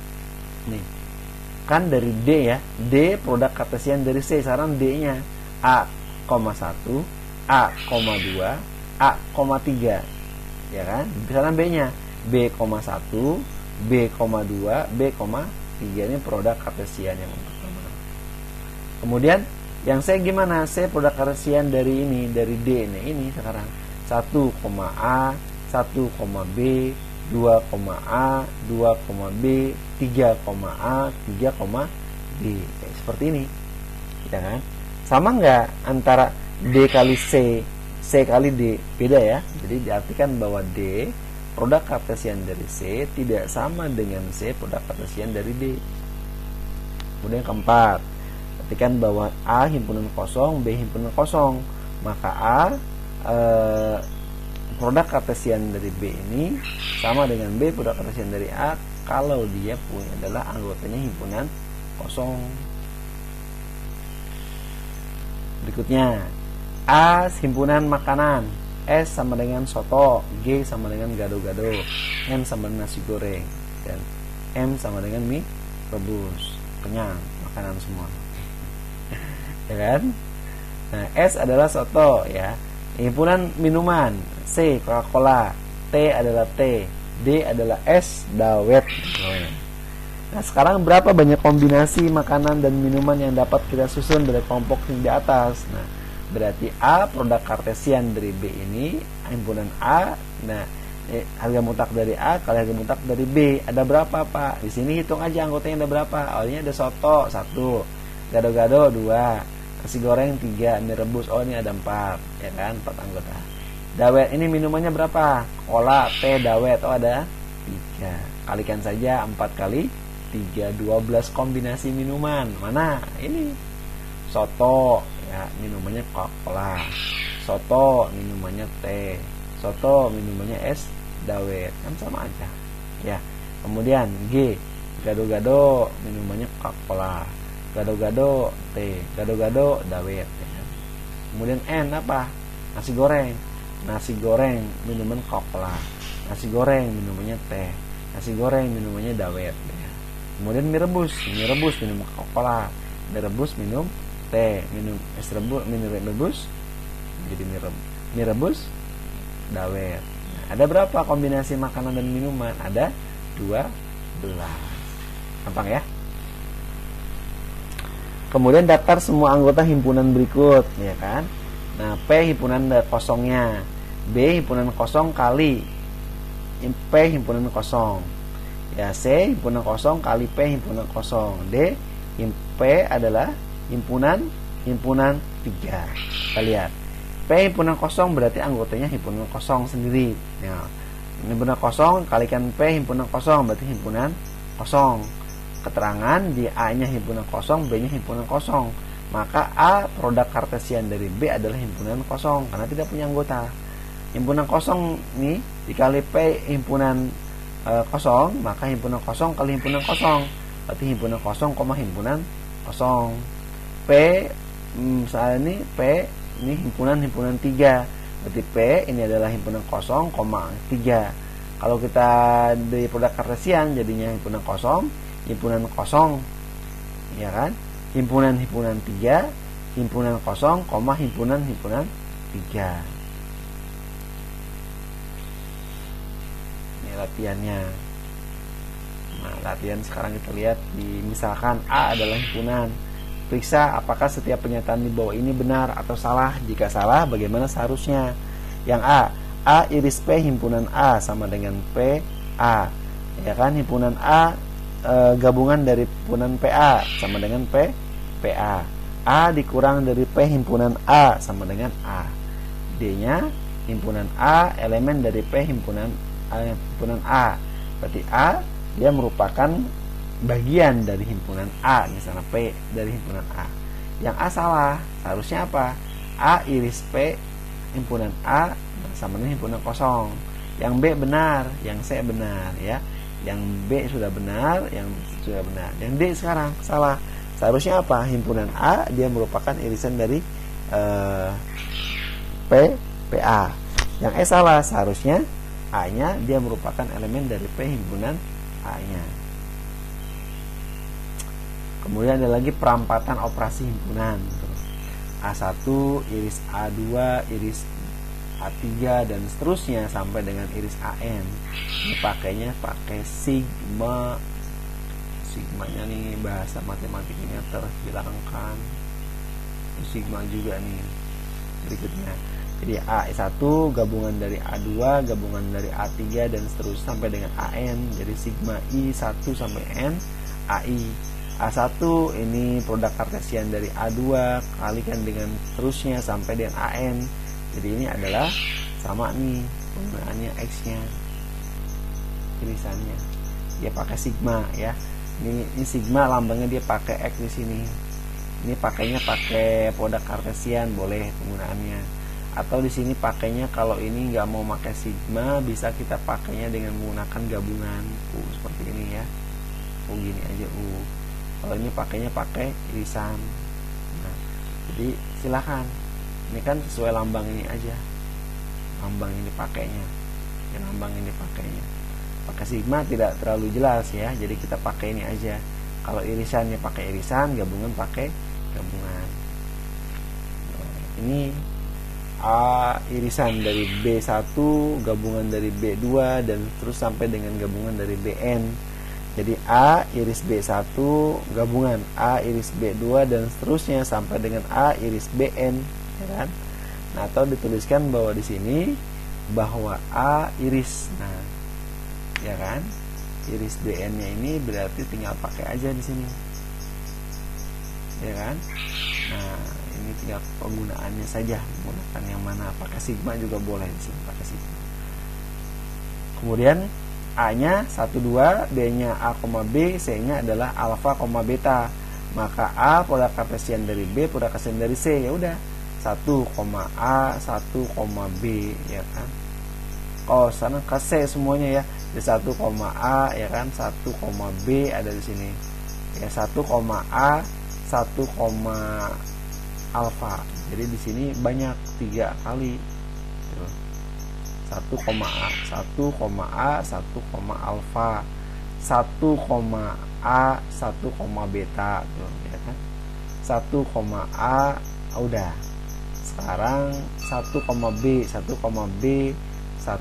Nih, kan dari D ya, D produk kartesian dari C. Sekarang D-nya A,1, A,2, A,3, ya kan? Sekarang B-nya B,1, B,2, B,3. Ini produk kartesian yang pertama. Kemudian yang C gimana? C produk kartesian dari ini, dari D ini sekarang 1, A, 1, B, 2, A, 2, B, 3, A, 3, B. Seperti ini, ya kan? Sama nggak antara D kali C, C kali D? Beda ya. Jadi diartikan bahwa D produk kartesian dari C tidak sama dengan C produk kartesian dari D. Kemudian keempat, artikan bahwa A himpunan kosong, B himpunan kosong, maka A produk kartesian dari B ini sama dengan B produk kartesian dari A kalau dia punya adalah anggotanya himpunan kosong. Berikutnya, A himpunan makanan, S sama dengan soto, G sama dengan gado-gado, N sama dengan nasi goreng, dan M sama dengan mie rebus. Kenyang, makanan semua. Ya kan? Nah, S adalah soto ya. Himpunan minuman, C Coca-Cola, T adalah T, D adalah es dawet. Nah, sekarang berapa banyak kombinasi makanan dan minuman yang dapat kita susun dari kelompok yang di atas? Nah, berarti A produk kartesian dari B ini himpunan A. Nah, harga mutlak dari A kali harga mutlak dari B ada berapa, Pak? Di sini hitung aja anggotanya ada berapa. Awalnya ada soto 1, gado-gado 2, nasi goreng 3, mie rebus ini ada 4, ya kan? 4 anggota. Dawet ini minumannya berapa? Cola, teh, dawet ada 3. Kalikan saja 4 kali 3, 12 kombinasi minuman. Mana? Ini soto ya, minumannya Coca-Cola. Soto minumannya teh. Soto minumannya es dawet, kan sama aja ya. Kemudian G gado-gado minumannya Coca-Cola, gado-gado teh, gado-gado dawet ya. Kemudian N apa? Nasi goreng. Nasi goreng minuman Coca-Cola, nasi goreng minumannya teh, nasi goreng minumannya dawet ya. Kemudian mie rebus minum Coca-Cola, mie rebus minum teh, minum es rebus, minum rebus jadi mie rebus dawet. Nah, ada berapa kombinasi makanan dan minuman? Ada 12. Gampang ya. Kemudian daftar semua anggota himpunan berikut, ya kan? Nah, P himpunan kosongnya, B himpunan kosong kali P himpunan kosong, ya C himpunan kosong kali P himpunan kosong, D P adalah himpunan 3. Kita lihat P himpunan kosong berarti anggotanya himpunan kosong sendiri. Ya, himpunan kosong kalikan P himpunan kosong berarti himpunan kosong. Keterangan di A-nya himpunan kosong, B-nya himpunan kosong. Maka A produk kartesian dari B adalah himpunan kosong karena tidak punya anggota. Himpunan kosong ini dikali P himpunan kosong, maka himpunan kosong kali himpunan kosong berarti himpunan kosong, himpunan kosong. P misalnya ini P ini himpunan 3, berarti P ini adalah himpunan kosong, 3. Kalau kita dari produk kartesian jadinya himpunan kosong, ya kan? Himpunan 3, himpunan kosong, himpunan 3. Ini latihannya. Nah, latihan sekarang kita lihat misalkan A adalah himpunan. Periksa apakah setiap pernyataan di bawah ini benar atau salah. Jika salah, bagaimana seharusnya? Yang A iris P himpunan A sama dengan P A, ya kan? Himpunan A gabungan dari himpunan PA sama dengan PA. A dikurang dari P himpunan A sama dengan A. D-nya himpunan A elemen dari P himpunan A. Berarti A dia merupakan bagian dari himpunan A, misalnya P dari himpunan A. Yang A salah, seharusnya apa? A iris P himpunan A sama dengan himpunan kosong. Yang B benar, yang C benar ya. Yang B sudah benar, yang sudah benar. Yang D sekarang salah. Seharusnya apa? Himpunan A dia merupakan irisan dari PA. Yang E salah, seharusnya A-nya dia merupakan elemen dari P himpunan A-nya. Kemudian ada lagi perampatan operasi himpunan. A1 iris A2 iris A3 dan seterusnya sampai dengan iris AN. Ini pakainya pakai sigma. Sigmanya nih bahasa matematiknya terhilangkan. Ini sigma juga nih. Berikutnya. Jadi A1 gabungan dari A2 gabungan dari A3 dan seterusnya sampai dengan AN. Jadi sigma I1 sampai N AI. A1 ini produk kartesian dari A2 kalikan dengan terusnya sampai dengan AN. Jadi ini adalah sama nih penggunaannya X-nya, irisannya. Dia pakai sigma ya. Ini sigma lambangnya dia pakai X di sini. Ini pakainya pakai produk kartesian boleh penggunaannya. Atau di sini pakainya kalau ini nggak mau pakai sigma bisa kita pakainya dengan menggunakan gabungan seperti ini ya. Gini aja Kalau ini pakainya pakai irisan. Nah, jadi silakan. Ini kan sesuai lambang ini aja. Lambang ini pakainya. Lambang ini pakainya. Pakai sigma tidak terlalu jelas ya. Jadi kita pakai ini aja. Kalau irisannya pakai irisan, gabungan pakai gabungan. Ini A irisan dari B1, gabungan dari B2 dan terus sampai dengan gabungan dari BN. Jadi A iris B1 gabungan A iris B2 dan seterusnya sampai dengan A iris BN, ya kan? Nah, atau dituliskan bahwa di sini bahwa A iris. Nah, ya kan? Iris BN-nya ini berarti tinggal pakai aja di sini. Ya kan? Nah, ini tinggal penggunaannya saja, menggunakan yang mana, pakai sigma juga boleh di sini, pakai sigma. Kemudian A-nya 1, 2, B-nya A, B, C-nya adalah alfa, beta. Maka A produk kartesian dari B, produk kartesian dari C. Ya udah, 1, A, 1, B, ya kan. Oh, sana ke C semuanya ya. Di 1, A, ya kan, 1, B ada di sini. Ya, 1, A, 1, alfa. Jadi di sini banyak 3 kali. 1, A, 1, A, 1, alfa, 1, A, 1, beta tuh, ya kan? 1, A udah. Sekarang 1, B, 1, B, 1,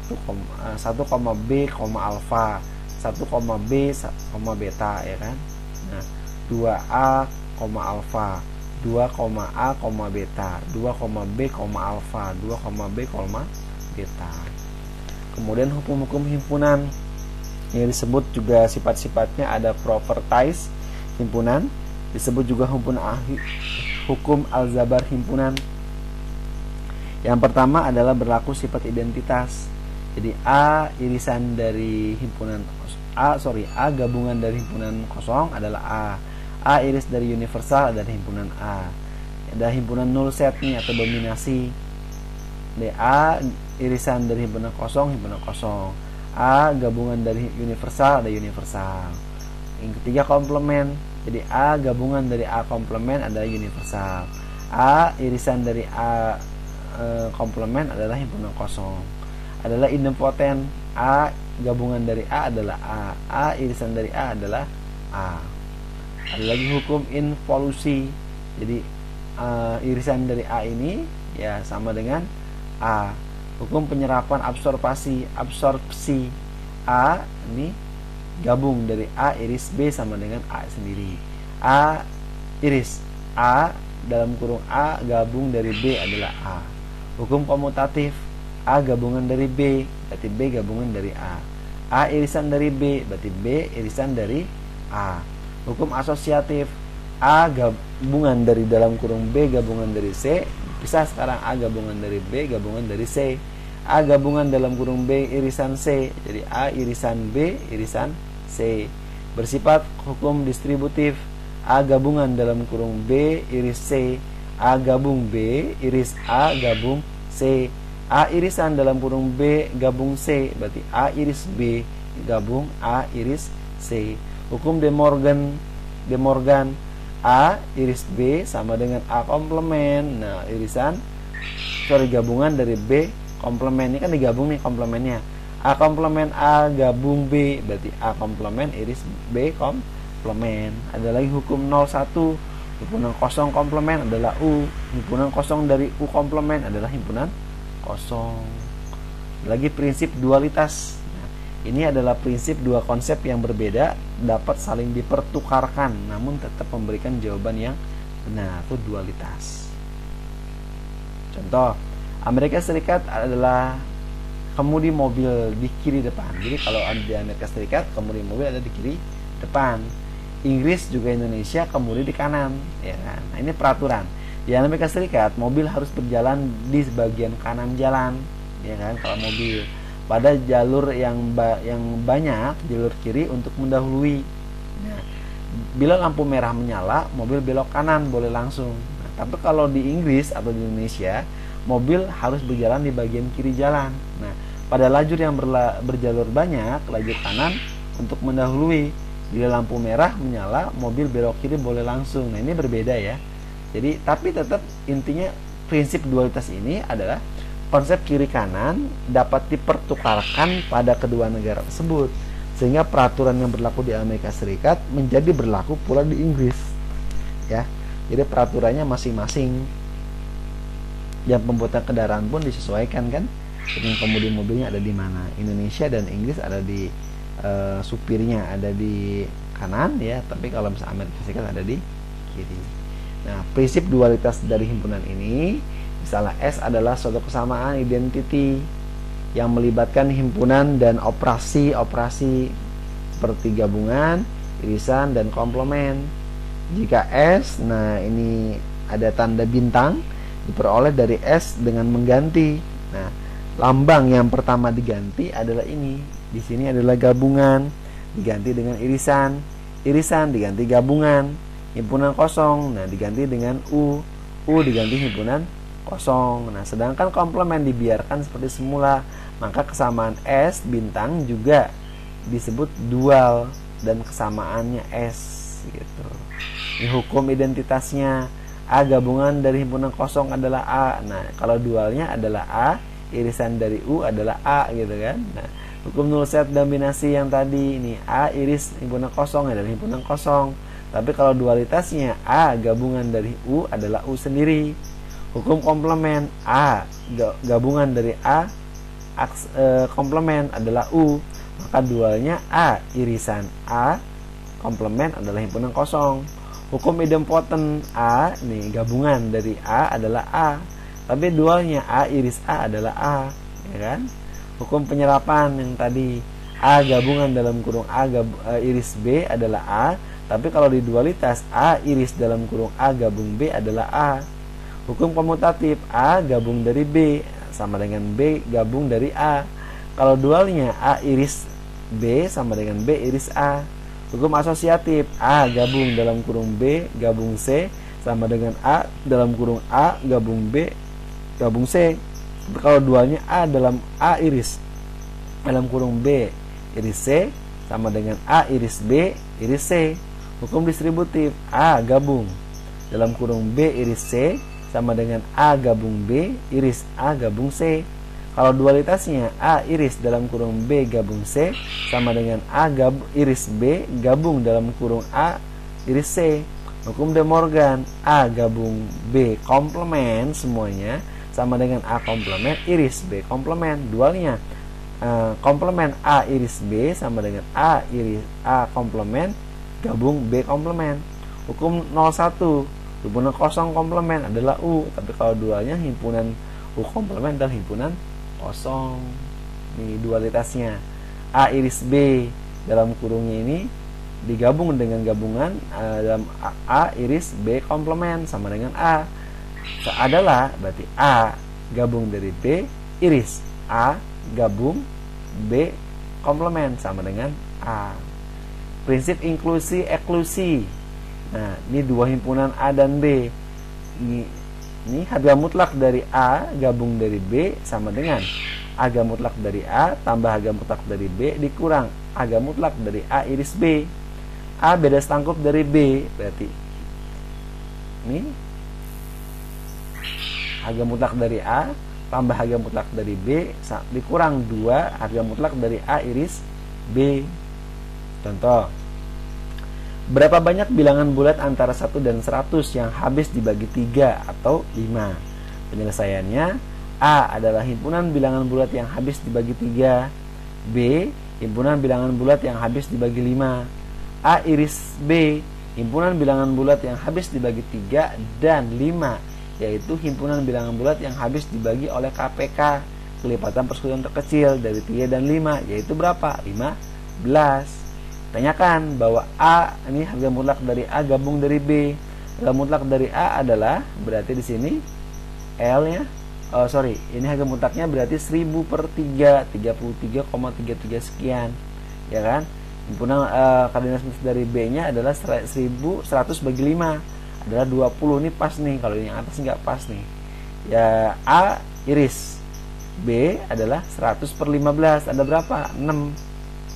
B, alfa, 1, B, beta, ya kan? Nah, 2A, alfa, 2, A, beta, 2, B, alfa, 2, B, beta. Kemudian hukum-hukum himpunan yang disebut juga sifat-sifatnya ada properties himpunan, disebut juga hukum aljabar himpunan. Yang pertama adalah berlaku sifat identitas. Jadi A irisan dari himpunan A gabungan dari himpunan kosong adalah A. A iris dari universal dari himpunan A. Ada himpunan null set nih atau dominasi. A irisan dari himpunan kosong. A gabungan dari universal ada universal. Yang ketiga komplement. Jadi A gabungan dari A komplement adalah universal. A irisan dari A komplement adalah himpunan kosong. Adalah idempoten. A gabungan dari A adalah A. A irisan dari A adalah A. Ada lagi hukum involusi. Jadi irisan dari A ini ya sama dengan A. Hukum penyerapan absorpsi A ini gabung dari A iris B sama dengan A sendiri. A iris A dalam kurung A gabung dari B adalah A. Hukum komutatif A gabungan dari B berarti B gabungan dari A. A irisan dari B berarti B irisan dari A. Hukum asosiatif A gabungan dari dalam kurung B gabungan dari C. Bisa sekarang A gabungan dari B gabungan dari C. A gabungan dalam kurung B irisan C. Jadi A irisan B irisan C. Bersifat hukum distributif A gabungan dalam kurung B iris C. A gabung B iris A gabung C. A irisan dalam kurung B gabung C. Berarti A iris B gabung A iris C. Hukum De Morgan A iris B sama dengan A komplement. Nah, gabungan dari B komplement. Ini kan digabung nih komplemennya. A komplement A gabung B berarti A komplement iris B komplement. Ada lagi hukum 01, himpunan kosong komplement adalah U. Himpunan kosong dari U komplement adalah himpunan kosong. Lagi prinsip dualitas. Nah, ini adalah prinsip dua konsep yang berbeda dapat saling dipertukarkan namun tetap memberikan jawaban yang benar, itu dualitas. Contoh, Amerika Serikat adalah kemudi mobil di kiri depan. Jadi kalau di Amerika Serikat kemudi mobil ada di kiri depan. Inggris juga Indonesia kemudi di kanan, ya kan? Nah, ini peraturan. Di Amerika Serikat mobil harus berjalan di bagian kanan jalan, ya kan? Kalau mobil pada jalur yang banyak, jalur kiri untuk mendahului. Nah, bila lampu merah menyala, mobil belok kanan boleh langsung. Nah, tapi kalau di Inggris atau di Indonesia, mobil harus berjalan di bagian kiri jalan. Nah, pada lajur yang berjalur banyak, lajur kanan untuk mendahului. Bila lampu merah menyala, mobil belok kiri boleh langsung. Nah, ini berbeda ya. Jadi, tapi tetap intinya prinsip dualitas ini adalah konsep kiri kanan dapat dipertukarkan pada kedua negara tersebut. Sehingga peraturan yang berlaku di Amerika Serikat menjadi berlaku pula di Inggris. Ya. Jadi peraturannya masing-masing. Dan pembuatan kendaraan pun disesuaikan kan dengan kemudi mobilnya ada di mana. Indonesia dan Inggris ada di supirnya ada di kanan ya, tapi kalau misalnya Amerika Serikat ada di kiri. Nah, prinsip dualitas dari himpunan ini, misalnya S adalah suatu kesamaan identity yang melibatkan himpunan dan operasi seperti gabungan, irisan, dan komplement. Jika S, nah ini ada tanda bintang, diperoleh dari S dengan mengganti. Nah, lambang yang pertama diganti adalah ini. Di sini adalah gabungan, diganti dengan irisan. Irisan diganti gabungan. Himpunan kosong, nah diganti dengan U. U diganti himpunan kosong. Nah, sedangkan komplement dibiarkan seperti semula, maka kesamaan S bintang juga disebut dual dan kesamaannya S gitu. Ini hukum identitasnya. A gabungan dari himpunan kosong adalah A. Nah, kalau dualnya adalah A, irisan dari U adalah A gitu kan. Nah, hukum null set dominasi yang tadi ini A iris himpunan kosong adalah himpunan kosong. Tapi kalau dualitasnya A gabungan dari U adalah U sendiri. Hukum komplement A gabungan dari A komplement adalah U. Maka dualnya A irisan A komplement adalah himpunan kosong. Hukum idempotent A nih gabungan dari A adalah A. Tapi dualnya A iris A adalah A, ya kan? Hukum penyerapan yang tadi A gabungan dalam kurung A iris B adalah A, tapi kalau di dualitas A iris dalam kurung A gabung B adalah A. Hukum komutatif A gabung dari B sama dengan B gabung dari A. Kalau dualnya A iris B sama dengan B iris A. Hukum asosiatif A gabung dalam kurung B gabung C sama dengan A dalam kurung A gabung B gabung C. Kalau dualnya A dalam A iris dalam kurung B iris C sama dengan A iris B iris C. Hukum distributif A gabung dalam kurung B iris C sama dengan A gabung B iris A gabung C. Kalau dualitasnya A iris dalam kurung B gabung C sama dengan A iris B gabung dalam kurung A iris C. Hukum De Morgan A gabung B komplement semuanya sama dengan A komplement iris B komplement. Dualnya komplement A iris B sama dengan A iris A komplement gabung B komplement. Hukum 01 himpunan kosong komplement adalah U, tapi kalau dualnya himpunan U komplement adalah himpunan kosong. Ini dualitasnya A iris B dalam kurungnya ini digabung dengan gabungan dalam A iris B komplement sama dengan A. Adalah berarti A gabung dari B iris A gabung B komplement sama dengan A. Prinsip inklusi eksklusi. Nah, ini dua himpunan A dan B. Ini harga mutlak dari A gabung dari B sama dengan harga mutlak dari A tambah harga mutlak dari B dikurang harga mutlak dari A iris B. A beda setangkup dari B, berarti ini harga mutlak dari A tambah harga mutlak dari B dikurang 2 harga mutlak dari A iris B. Contoh, Berapa banyak bilangan bulat antara 1 dan 100 yang habis dibagi 3 atau 5? Penyelesaiannya, A adalah himpunan bilangan bulat yang habis dibagi 3. B, himpunan bilangan bulat yang habis dibagi 5. A iris B, himpunan bilangan bulat yang habis dibagi 3 dan 5, yaitu himpunan bilangan bulat yang habis dibagi oleh KPK, kelipatan persekutuan terkecil dari 3 dan 5, yaitu berapa? 15. Tanyakan bahwa A ini harga mutlak dari A gabung dari B. Harga mutlak dari A adalah berarti di sini L-nya. Ini harga mutlaknya berarti 1000 per 3, 33,33 sekian. Ya kan? Himpunan kardinal dari B-nya adalah 1100 bagi 5 adalah 20. Ini pas nih, kalau yang atas nggak pas nih. Ya, A iris. B adalah 100 per 15, ada berapa? 6.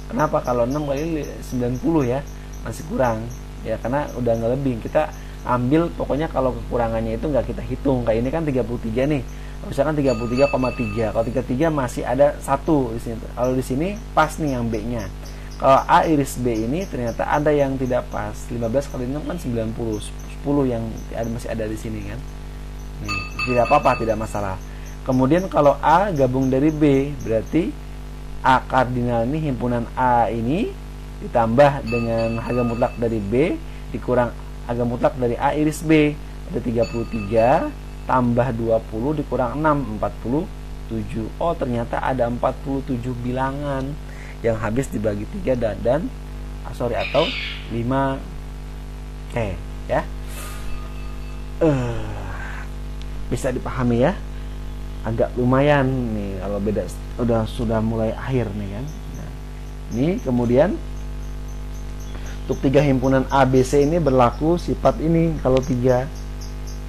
Kenapa? Kalau 6 kali 90 ya, masih kurang. Ya, karena udah nggak lebih. Kita ambil pokoknya kalau kekurangannya itu nggak kita hitung. Kayak ini kan 33 nih. Misalkan 33,3. Kalau 33 masih ada 1 di sini. Kalau di sini pas nih yang B-nya. Kalau A iris B ini ternyata ada yang tidak pas. 15 kali 6 kan 90. 10 yang masih ada di sini kan. Nih, tidak apa-apa, tidak masalah. Kemudian kalau A gabung dari B, berarti A kardinal ini, himpunan A ini ditambah dengan harga mutlak dari B dikurang harga mutlak dari A iris B, ada 33 tambah 20 dikurang 6, 47. Oh, ternyata ada 47 bilangan yang habis dibagi 3 atau 5 ya. Bisa dipahami ya, agak lumayan nih kalau beda sudah mulai akhir nih kan. Nah, ini kemudian untuk 3 himpunan A, B, C ini berlaku sifat ini. Kalau 3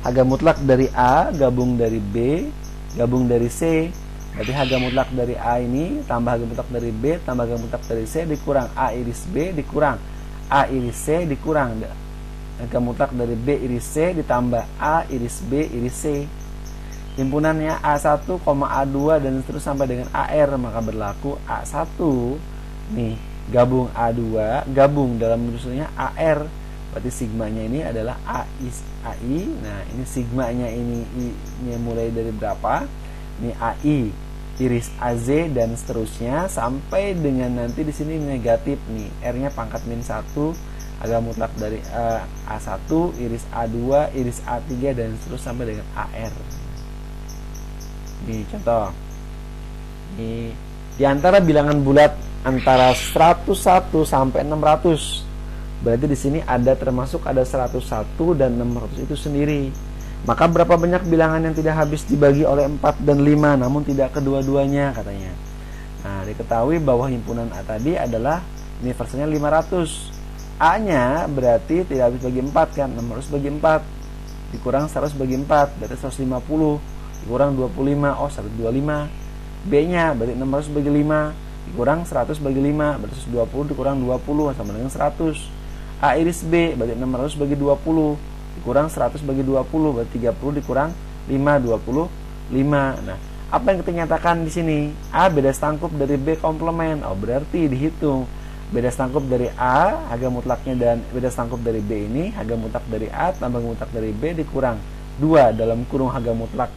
harga mutlak dari A gabung dari B gabung dari C, berarti harga mutlak dari A ini tambah harga mutlak dari B tambah harga mutlak dari C dikurang A iris B dikurang A iris C dikurang harga mutlak dari B iris C ditambah A iris B iris C. Himpunannya A1, A2 dan terus sampai dengan AR, maka berlaku A1 nih gabung A2 gabung dalam rumusnya AR, berarti sigmanya ini adalah AI. Nah, ini sigmanya ini I-nya mulai dari berapa? Ini AI iris AZ dan seterusnya sampai dengan nanti di sini negatif nih, R-nya pangkat min 1, harga mutlak dari A1 iris A2 iris A3 dan terus sampai dengan AR. Nih contoh, ini di antara bilangan bulat antara 101 sampai 600, berarti di sini termasuk ada 101 dan 600 itu sendiri. Maka berapa banyak bilangan yang tidak habis dibagi oleh 4 dan 5 namun tidak kedua-duanya katanya. Nah, diketahui bahwa himpunan A tadi adalah ini versinya 500. A-nya berarti tidak habis bagi 4 kan, 600 bagi 4 dikurang 100 bagi 4 berarti 150 dikurang 25, 125. B-nya berarti 600 bagi 5 dikurang 100 bagi 5 berarti 120 dikurang 20 sama dengan 100. A iris B berarti 600 bagi 20 dikurang 100 bagi 20 berarti 30 dikurang 5, 25. Nah, apa yang kita nyatakan di sini? A beda stangkup dari B komplement. Oh, berarti dihitung beda stangkup dari A harga mutlaknya dan beda stangkup dari B ini harga mutlak dari A tambah harga mutlak dari B dikurang 2 dalam kurung harga mutlak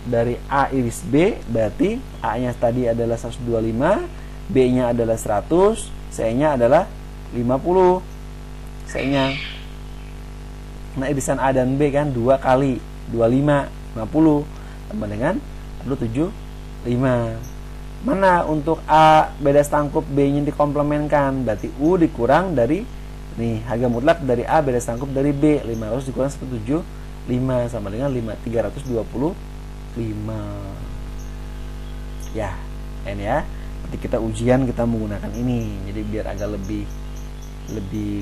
dari A iris B, berarti A-nya tadi adalah 125, B-nya adalah 100, C-nya adalah 50. C-nya. Nah, irisan A dan B kan 2 kali 25, 50 tambah dengan 75. Mana untuk A beda stangkup, B-nya dikomplemenkan, berarti U dikurang dari nih harga mutlak dari A beda stangkup dari B, 500 dikurang 175 sama dengan 325. Ya, ini ya. Nanti kita ujian kita menggunakan ini. Jadi biar agak lebih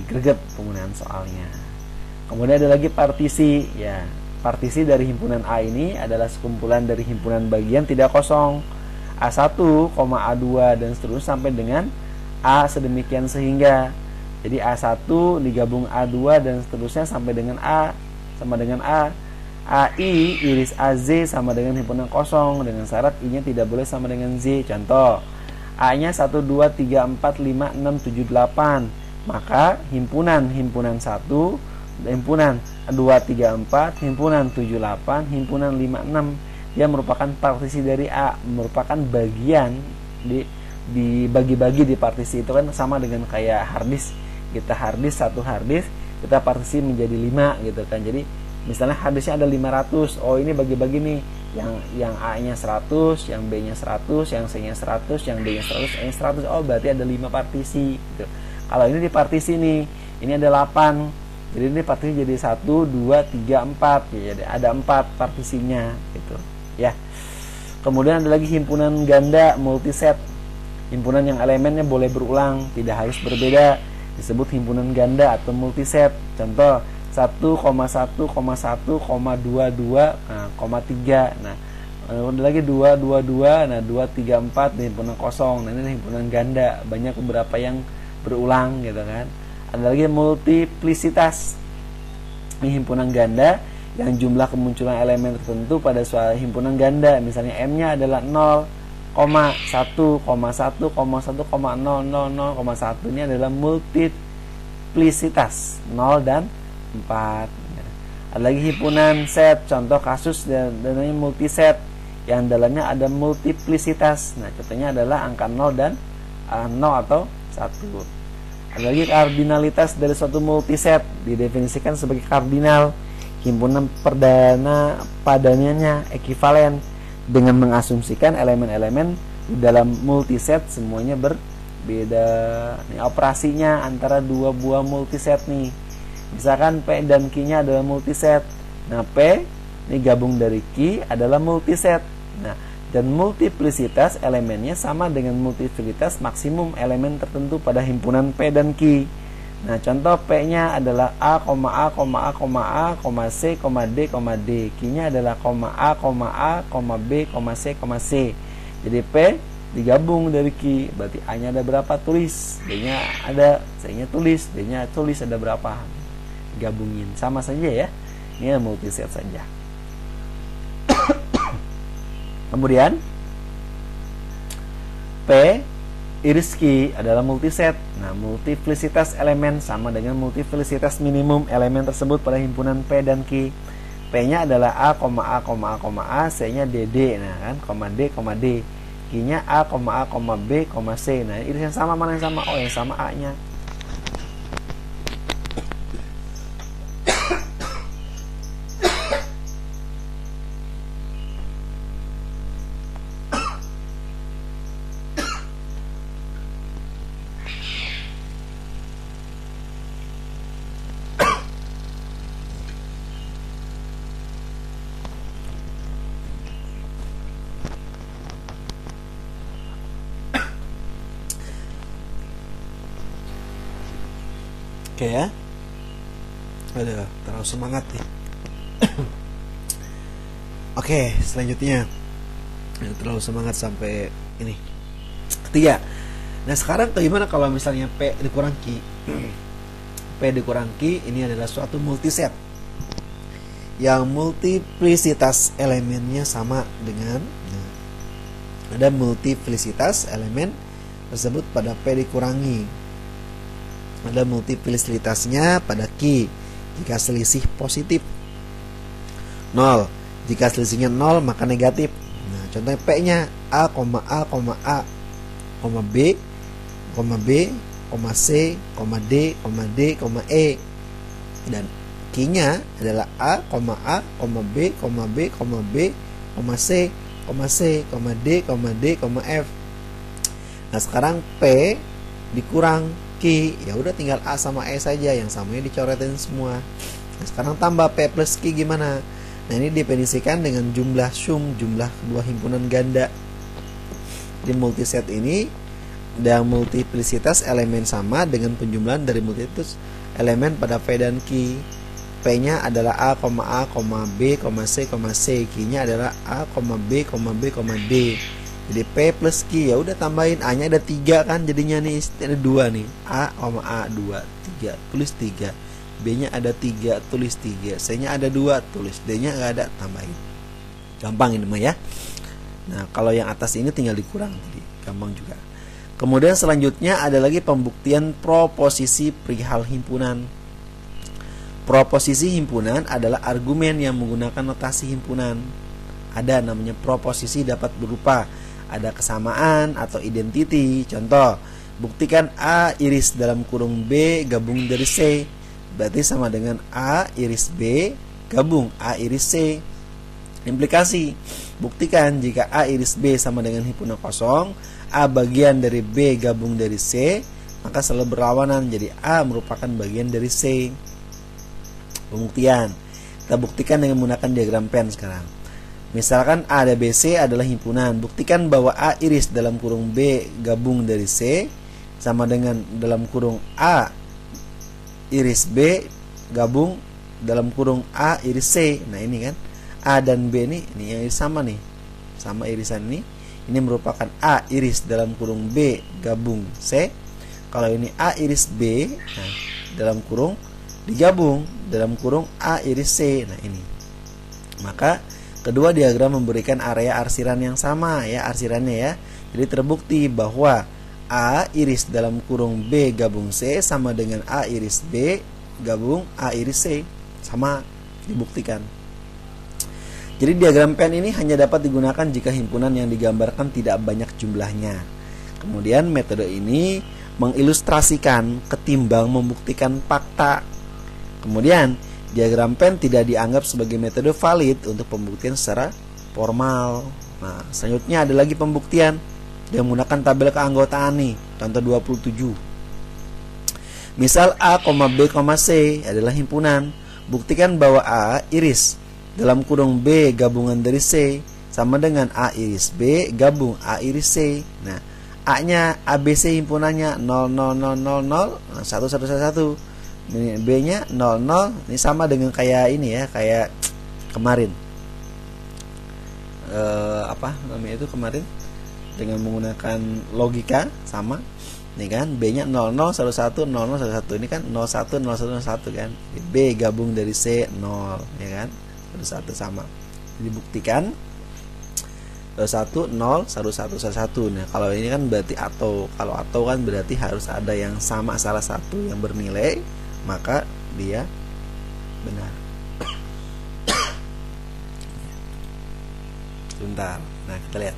greget penggunaan soalnya. Kemudian ada lagi partisi, ya. Partisi dari himpunan A ini adalah sekumpulan dari himpunan bagian tidak kosong. A1, A2 dan seterusnya sampai dengan A sedemikian sehingga. Jadi A1 digabung A2 dan seterusnya sampai dengan A sama dengan A. AI iris AZ sama dengan himpunan kosong dengan syarat I-nya tidak boleh sama dengan Z. Contoh, A-nya 1, 2, 3, 4, 5, 6, 7, 8. maka himpunan 1, himpunan 2, 3, 4, himpunan 7, 8, himpunan 5, 6 dia merupakan partisi dari A, merupakan bagian dibagi-bagi di partisi itu kan sama dengan kayak harddisk. Kita harddisk, satu harddisk kita partisi menjadi 5 gitu kan. Jadi misalnya harddisknya ada 500, oh ini bagi-bagi nih, yang A-nya 100, yang B-nya 100, yang C-nya 100, yang D-nya 100, E-nya 100. Oh berarti ada 5 partisi gitu. Kalau ini di partisi nih, ini ada 8. Jadi ini partisi jadi 1, 2, 3, 4. Jadi ada 4 partisinya gitu. Ya. Kemudian ada lagi himpunan ganda multiset. Himpunan yang elemennya boleh berulang, tidak harus berbeda, disebut himpunan ganda atau multiset. Contoh 1,1,1,22, 3. Nah, ada lagi 222, nah 234 di himpunan kosong. Nah, ini himpunan ganda, banyak beberapa yang berulang gitu kan. Ada lagi multiplisitas. Ini himpunan ganda yang jumlah kemunculan elemen tertentu pada suatu himpunan ganda. Misalnya M-nya adalah 0,1,1,1,000,001. Ini adalah multiplisitas 0 dan 4. Ada lagi himpunan set, contoh kasus namanya multiset yang dalamnya ada multiplisitas. Nah, contohnya adalah angka 0 dan 0 atau 1. Ada lagi kardinalitas dari suatu multiset, didefinisikan sebagai kardinal himpunan perdana padannya ekivalen dengan mengasumsikan elemen-elemen di dalam multiset semuanya berbeda. Nih, operasinya antara dua buah multiset nih. Misalkan P dan Q-nya adalah multiset. Nah, P ini gabung dari Q adalah multiset. Nah, dan multiplisitas elemennya sama dengan multiplisitas maksimum elemen tertentu pada himpunan P dan Q. Nah, contoh P-nya adalah A, A, A, A, C, D, D. Q-nya adalah A, B, C, C. Jadi P digabung dari Q, berarti A-nya ada berapa, tulis. B-nya ada, C-nya tulis, D-nya tulis, ada berapa. Gabungin, sama saja ya. Ini multiset saja. Kemudian P iris Q adalah multiset. Nah, multiplisitas elemen sama dengan multiplisitas minimum elemen tersebut pada himpunan P dan Q. P-nya adalah A, A, C-nya DD. Nah, kan, D, D. Q-nya A, B, C. Nah, iris yang sama mana yang sama? Oh, yang sama A-nya. Oke ya. Aduh, terlalu semangat nih. Oke, selanjutnya. Terlalu semangat sampai ini. Ketiga. Nah, sekarang bagaimana kalau misalnya P dikurang Q? P dikurang Q ini adalah suatu multiset yang multiplisitas elemennya sama dengan ada multiplisitas elemen tersebut pada P dikurangi. Ada multiplisitasnya pada Q jika selisih positif 0. Jika selisihnya 0 maka negatif. Nah, contohnya P-nya A, B, C, D, E. Dan Q-nya adalah A, B, C, D, F. Nah, sekarang P dikurang Q, ya udah tinggal A sama E saja, yang samanya dicoretin semua. Nah, sekarang tambah P plus Q gimana? Nah, ini definisikan dengan jumlah sum, jumlah kedua himpunan ganda. Di multiset ini ada multiplisitas elemen sama dengan penjumlahan dari multiplisitas elemen pada P dan Q. P-nya adalah A, B, C, Q-nya adalah A, B, D. Jadi P plus Q, ya udah tambahin A-nya ada 3 kan, jadinya nih ada 2 nih. A, 2, 3, tulis 3. B-nya ada 3, tulis 3. C-nya ada 2, tulis. D-nya enggak ada, tambahin. Gampang ini mah ya. Nah, kalau yang atas ini tinggal dikurang, jadi gampang juga. Kemudian selanjutnya ada lagi pembuktian proposisi perihal himpunan. Proposisi himpunan adalah argumen yang menggunakan notasi himpunan. Ada namanya proposisi dapat berupa ada kesamaan atau identity. Contoh, buktikan A iris dalam kurung B gabung dari C. Berarti sama dengan A iris B gabung A iris C. Implikasi, buktikan jika A iris B sama dengan himpunan kosong, A bagian dari B gabung dari C, maka selalu berlawanan, jadi A merupakan bagian dari C. Pembuktian, kita buktikan dengan menggunakan diagram Venn sekarang. Misalkan A dan BC adalah himpunan, buktikan bahwa A iris dalam kurung B gabung dari C sama dengan dalam kurung A iris B gabung dalam kurung A iris C. Nah ini kan A dan B ini yang sama nih, sama irisan ini merupakan A iris dalam kurung B gabung C. Kalau ini A iris B, nah, dalam kurung digabung dalam kurung A iris C. Nah ini, maka kedua diagram memberikan area arsiran yang sama ya, arsirannya ya. Jadi terbukti bahwa A iris dalam kurung B gabung C sama dengan A iris B gabung A iris C, sama, dibuktikan. Jadi diagram Venn ini hanya dapat digunakan jika himpunan yang digambarkan tidak banyak jumlahnya. Kemudian metode ini mengilustrasikan ketimbang membuktikan fakta. Kemudian diagram Venn tidak dianggap sebagai metode valid untuk pembuktian secara formal. Nah, selanjutnya ada lagi pembuktian dengan menggunakan tabel keanggotaan nih. Contoh 27. Misal A, B, C adalah himpunan. Buktikan bahwa A iris dalam kurung B gabungan dari C sama dengan A iris B gabung A iris C. Nah, A-nya ABC himpunannya 0 0 0 0 0 1 1 1 1. Ini B-nya 0 0. Ini sama dengan kayak ini ya, kayak kemarin. Apa namanya itu kemarin? Dengan menggunakan logika sama. Nih kan, B-nya 00 11 00 11. Ini kan 01 01 01 kan. B gabung dari C 0, ya kan? 11 sama. Dibuktikan 1 0 1 1 1 1. Nah, kalau ini kan berarti atau. Kalau atau kan berarti harus ada yang sama salah satu yang bernilai, maka dia benar. Sebentar. Nah, kita lihat.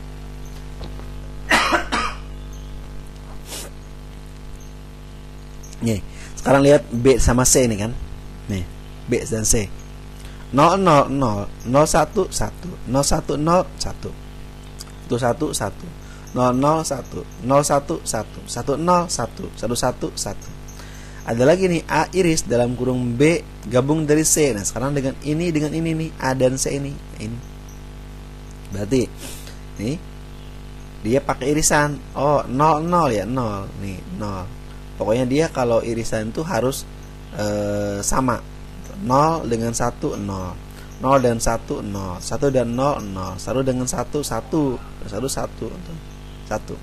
Nih, sekarang lihat B sama C ini kan. Nih, B dan C. 0 0 0 0 1 1 0 1 0 1 1 1 1 1 1 0 0 1 0 1 1 1 1 1. Ada lagi nih A iris dalam kurung B gabung dari C. Nah, sekarang dengan ini nih A dan C ini. Ini. Berarti nih dia pakai irisan. Oh, 0 0 ya, 0. Nih, 0. Pokoknya dia kalau irisan itu harus sama. 0 dengan 1 0. 0 dan 1 0. 1 dan 0 0. 1 dengan 1 1. 1 1. 1.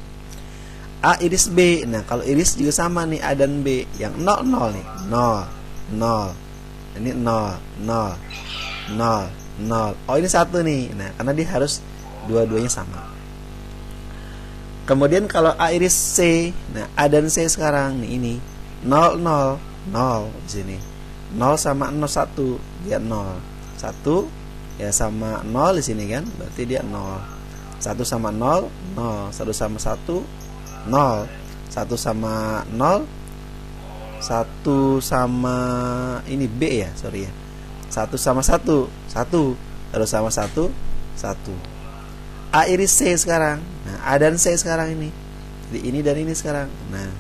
A iris B. Nah, kalau iris juga sama nih A dan B. Yang 0 0 nih. 0 0. Ini 0 0 0 0. Oh, ini 1 nih. Nah, karena dia harus dua-duanya sama. Kemudian kalau A iris C, nah A dan C sekarang nih ini 0 0 0 di sini. 0 sama 0 1, dia 0. 1 ya sama 0 di sini kan, berarti dia 0. 1 sama 0 0, 1 sama 1 0, 1 sama 0, 1 sama ini B ya, sorry ya. 1 sama 1 1, 1 sama 1 1. A iris C sekarang. Nah, A dan C sekarang ini. Jadi ini dan ini sekarang. Nah,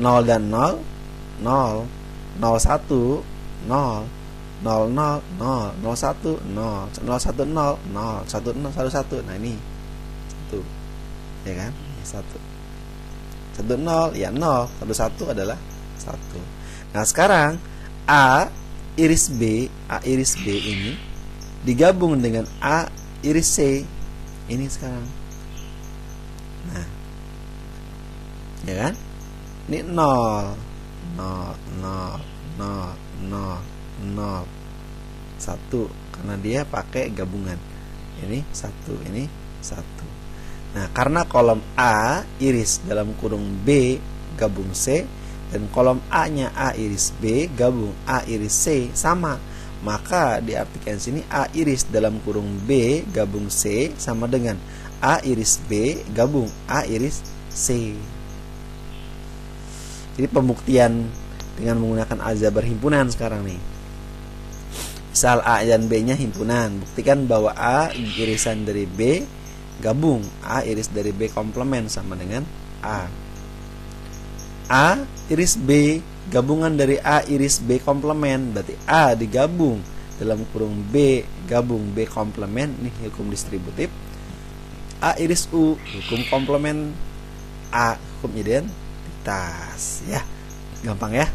0 dan 0 0, 01 0, 00 0, 01 0, 01 0, 0 1 0 1 1. Nah, ini 1. Ya kan? 1. 1 0 ya 0, 1 1 adalah 1. Nah, sekarang A iris B ini digabung dengan A iris C ini sekarang. Nah, ya kan? Ini 0 0 0 0 0 0 1 karena dia pakai gabungan. Ini 1, ini 1. Nah, karena kolom A iris dalam kurung B gabung C dan kolom A-nya A iris B gabung A iris C sama, maka diartikan sini A iris dalam kurung B gabung C sama dengan A iris B gabung A iris C. Jadi pembuktian dengan menggunakan aljabar himpunan sekarang nih. Misal A dan B-nya himpunan, buktikan bahwa A irisan dari B gabung A iris dari B komplement sama dengan A. A iris B gabungan dari A iris B komplement, berarti A digabung dalam kurung B gabung B komplement, nih hukum distributif. A iris U hukum komplement A, hukum identitas ya. Gampang ya.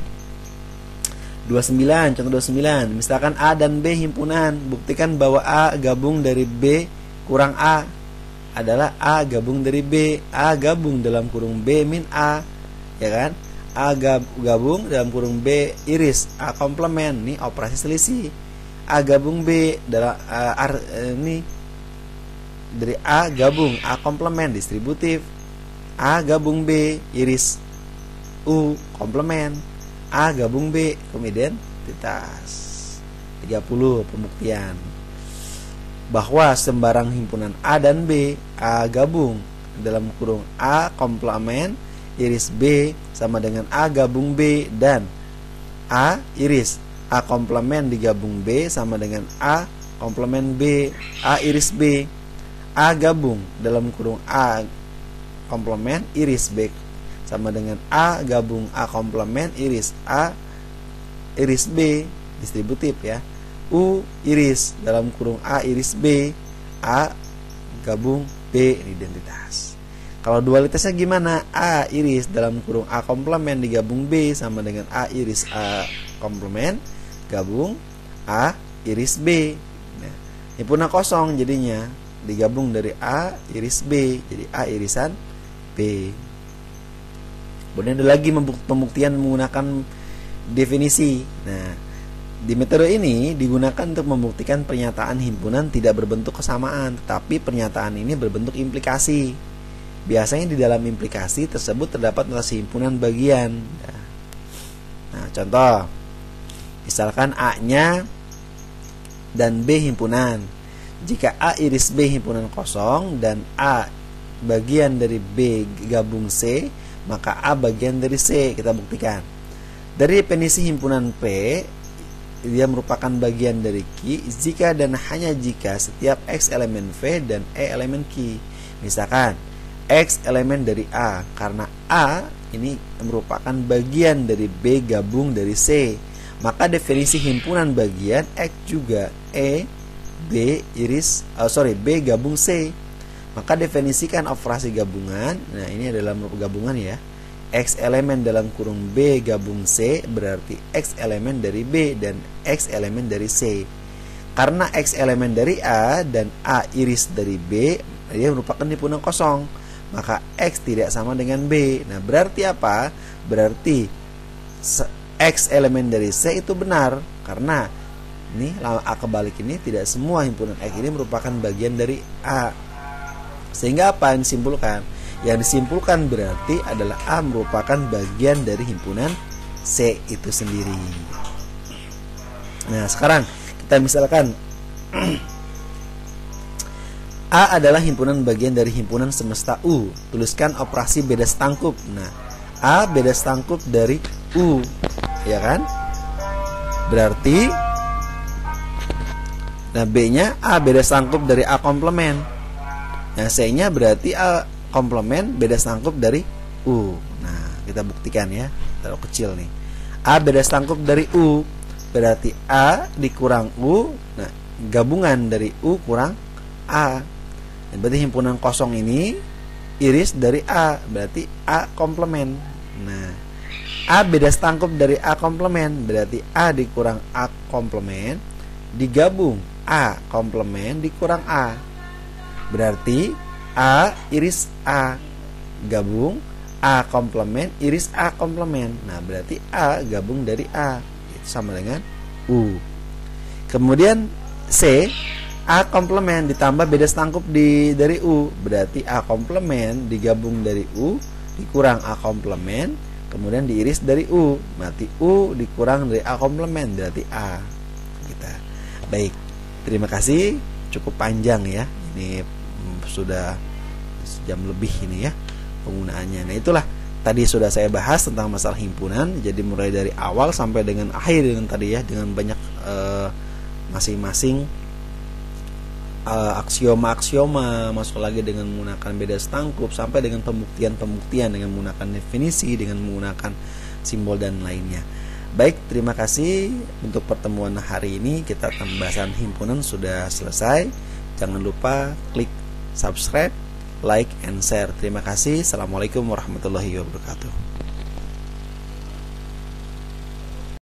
29, contoh 29. Misalkan A dan B himpunan, buktikan bahwa A gabung dari B kurang A adalah A gabung dari B. A gabung dalam kurung B min A, ya kan? A gabung dalam kurung B iris A komplement, nih operasi selisih. A gabung B dalam ini dari A gabung A komplement distributif. A gabung B iris U komplement. A gabung B kemudian identitas. 30 pembuktian bahwa sembarang himpunan A dan B, A gabung dalam kurung A komplement iris B sama dengan A gabung B, dan A iris A komplement digabung B sama dengan A komplement B. A iris B, A gabung dalam kurung A komplement iris B sama dengan A gabung A komplement iris A iris B distributif ya. U iris dalam kurung A iris B, A gabung B identitas. Kalau dualitasnya gimana? A iris dalam kurung A komplement digabung B sama dengan A iris A komplement gabung A iris B. Nah, himpunan kosong jadinya digabung dari A iris B, jadi A irisan B. Kemudian ada lagi pembuktian menggunakan definisi. Nah, di metode ini digunakan untuk membuktikan pernyataan himpunan tidak berbentuk kesamaan, tetapi pernyataan ini berbentuk implikasi. Biasanya di dalam implikasi tersebut terdapat notasi himpunan bagian. Nah, contoh, misalkan A-nya dan B himpunan. Jika A iris B himpunan kosong dan A bagian dari B gabung C, maka A bagian dari C. Kita buktikan. Dari definisi himpunan P, dia merupakan bagian dari Q jika dan hanya jika setiap X elemen V dan E elemen Q. Misalkan X elemen dari A, karena A ini merupakan bagian dari B gabung dari C, maka definisi himpunan bagian X juga B gabung C. Maka definisikan operasi gabungan. Nah, ini adalah gabungan ya. X elemen dalam kurung B gabung C berarti X elemen dari B dan X elemen dari C. Karena X elemen dari A dan A iris dari B, dia merupakan himpunan kosong, maka X tidak sama dengan B. Nah, berarti apa? Berarti X elemen dari C itu benar, karena ini A kebalik ini tidak semua himpunan X ini merupakan bagian dari A. Sehingga apa yang disimpulkan? Yang disimpulkan berarti adalah A merupakan bagian dari himpunan C itu sendiri. Nah, sekarang kita misalkan A adalah himpunan bagian dari himpunan semesta U. Tuliskan operasi beda setangkup. Nah, A beda setangkup dari U, ya kan? Berarti B-nya A beda setangkup dari A komplement. Nah, C-nya berarti A komplement beda setangkup dari U. Nah, kita buktikan ya. Terlalu kecil nih. A beda setangkup dari U, berarti A dikurang U. Nah, gabungan dari U kurang A. Nah, berarti himpunan kosong ini iris dari A, berarti A komplement. Nah, A beda setangkup dari A komplement, berarti A dikurang A komplement digabung A komplement dikurang A. Berarti A iris A gabung A komplement iris A komplement. Nah, berarti A gabung dari A, itu sama dengan U. Kemudian C, A komplement ditambah beda setangkup dari U, berarti A komplement digabung dari U dikurang A komplement, kemudian diiris dari U, berarti U dikurang dari A komplement, berarti A. Kita. Baik, terima kasih. Cukup panjang ya, ini sudah sejam lebih ini ya penggunaannya. Nah itulah tadi sudah saya bahas tentang masalah himpunan. Jadi mulai dari awal sampai dengan akhir dengan tadi ya, dengan banyak masing-masing aksioma-aksioma, masuk lagi dengan menggunakan beda setangkup, sampai dengan pembuktian-pembuktian dengan menggunakan definisi, dengan menggunakan simbol dan lainnya. Baik, terima kasih untuk pertemuan hari ini. Kita pembahasan himpunan sudah selesai. Jangan lupa klik subscribe, like, and share. Terima kasih. Assalamualaikum warahmatullahi wabarakatuh.